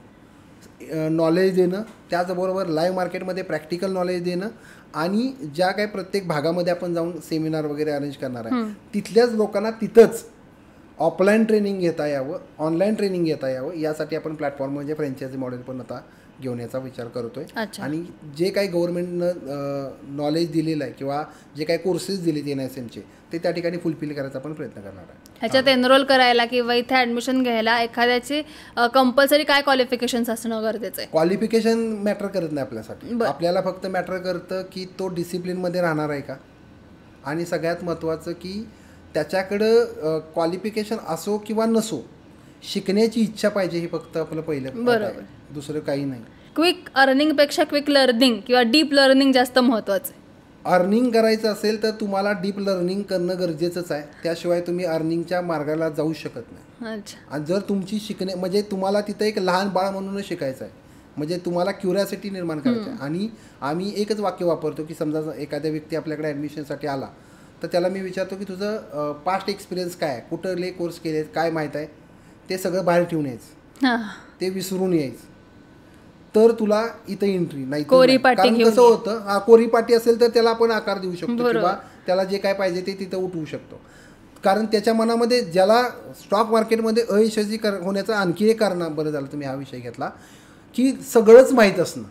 नॉलेज देणं, त्याचबरोबर लाईव्ह मार्केटमध्ये प्रॅक्टिकल नॉलेज देणं आणि ज्या काही प्रत्येक भागामध्ये आपण जाऊन सेमिनार वगैरे अरेंज करणार आहे तिथल्याच लोकांना तिथंच ऑफलाईन ट्रेनिंग घेता यावं, ऑनलाईन ट्रेनिंग घेता यावं, यासाठी आपण प्लॅटफॉर्म म्हणजे फ्रँचायझी मॉडेल पण आता घेऊन याचा विचार करतोय. आणि जे काही गव्हर्नमेंटनं नॉलेज दिलेलं आहे किंवा जे काही कोर्सेस दिलेत NISMचे ते त्या ठिकाणी फुलफिल करायचा आपण प्रयत्न करणार आहे. ह्याच्यात एनरोल करायला किंवा इथे ॲडमिशन घ्यायला एखाद्याची कंपल्सरी काय क्वालिफिकेशन्स असणं गरजेचं आहे? क्वालिफिकेशन मॅटर करत नाही आपल्यासाठी. आपल्याला फक्त मॅटर करतं की तो डिसिप्लिनमध्ये राहणार आहे का आणि सगळ्यात महत्त्वाचं की त्याच्याकडं क्वालिफिकेशन असो किंवा नसो शिकण्याची इच्छा पाहिजे. हे फक्त आपलं पहिलं, बरोबर, दुसरं काही नाही. क्विक अर्निंगपेक्षा क्विक लर्निंग किंवा डीप लर्निंग जास्त महत्त्वाचं आहे. अर्निंग करायचं असेल तर तुम्हाला डीप लर्निंग करणं गरजेचंच आहे, त्याशिवाय तुम्ही अर्निंगच्या मार्गाला जाऊ शकत नाही. आणि जर तुमची म्हणजे तुम्हाला तिथं एक लहान बाळ म्हणूनच शिकायचं आहे, म्हणजे तुम्हाला क्युरिओसिटी निर्माण करायची आहे. आणि आम्ही एकच वाक्य वापरतो की समजा एखाद्या व्यक्ती आपल्याकडे ॲडमिशनसाठी आला तर त्याला मी विचारतो की तुझं पास्ट एक्सपिरियन्स काय आहे, कुठले कोर्स केले, काय माहीत आहे, ते सगळं बाहेर ठेवून यायचं, ते विसरून यायचं, तर तुला इथं एंट्री नाही. कारण कसं होतं, कोरीपाटी असेल तर त्याला आपण आकार देऊ शकतो किंवा त्याला जे काय पाहिजे ते तिथं उठवू शकतो. कारण त्याच्या मनामध्ये ज्याला स्टॉक मार्केटमध्ये अयशस्वी होण्याचं आणखी एक कारण, बरं झालं तुम्ही हा विषय घेतला, की सगळंच माहीत असणं,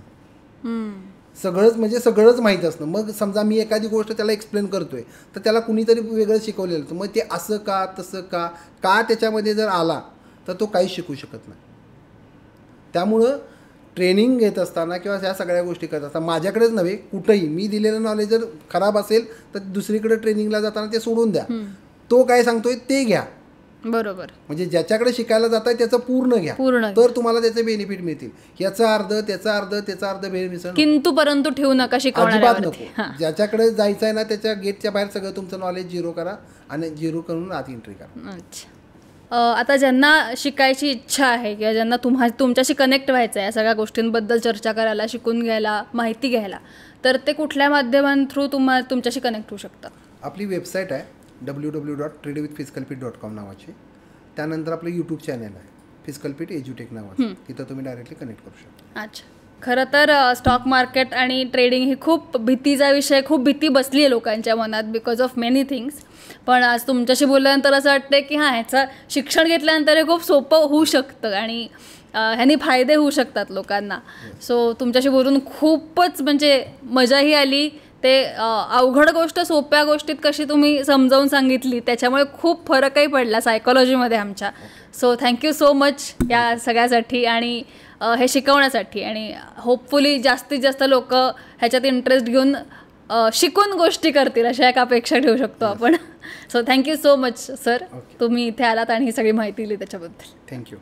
सगळंच माहीत असणं. मग समजा मी एखादी गोष्ट त्याला एक्सप्लेन करतोय तर त्याला कुणीतरी वेगळं शिकवलेलं होतं, मग ते असं का तसं का त्याच्यामध्ये जर आला तर तो काहीच शिकू शकत नाही. त्यामुळं ट्रेनिंग घेत असताना किंवा ह्या सगळ्या गोष्टी करत असताना माझ्याकडेच नव्हे कुठंही मी दिलेलं नॉलेज जर खराब असेल तर दुसरीकडे ट्रेनिंगला जाताना ते सोडून द्या, तो काय सांगतोय ते घ्या. बरोबर, म्हणजे ज्याच्याकडे शिकायला जात आहे त्याचं पूर्ण घ्या, तर तुम्हाला त्याचे बेनिफिट मिळतील. याचा अर्ध त्याचा अर्ध भेळ मिसळ किंतु परंतु ठेवू नका, अजिबात नको. ज्याच्याकडे जायचं आहे ना त्याच्या गेटच्या बाहेर सगळं तुमचं नॉलेज झिरो करा आणि झिरो करून आत एंट्री करा. अच्छा, आता ज्यांना शिकायची इच्छा आहे किंवा ज्यांना तुमच्याशी कनेक्ट व्हायचं आहे, या सगळ्या गोष्टींबद्दल चर्चा करायला, शिकून घ्यायला, माहिती घ्यायला, तर ते कुठल्या माध्यमांथ्रू तुमच्याशी कनेक्ट होऊ शकतात? आपली वेबसाईट आहे www.tradewithphysicalfit.com नावाची. त्यानंतर आपलं यूट्यूब चॅनल आहे फिजिकल फिट एज्युटेक नावाचं, तिथं तुम्ही डायरेक्टली कनेक्ट करू शकता. अच्छा, खरं तर स्टॉक मार्केट आणि ट्रेडिंग ही खूप भीतीचा विषय, खूप भीती बसली आहे लोकांच्या मनात बिकॉज ऑफ मेनी थिंग्स. पण आज तुमच्याशी बोलल्यानंतर असं वाटतं की ह्याचं शिक्षण घेतल्यानंतर हे खूप सोपं होऊ शकतं आणि ह्यानी फायदे होऊ शकतात लोकांना. सो तुमच्याशी बोलून खूपच म्हणजे मजाही आली. ते अवघड गोष्ट सोप्या गोष्टीत कशी तुम्ही समजावून सांगितली त्याच्यामुळे खूप फरकही पडला सायकोलॉजीमध्ये आमच्या. सो थँक्यू सो मच या सगळ्यासाठी आणि हे शिकवण्यासाठी. आणि होपफुली जास्तीत जास्त लोक ह्याच्यात इंटरेस्ट घेऊन शिकून गोष्टी करतील अशा एक अपेक्षा ठेवू शकतो आपण. So thank you so much sir, तुम्ही इथे आलात आणि ही सगळी माहिती दिली त्याच्याबद्दल. थँक्यू.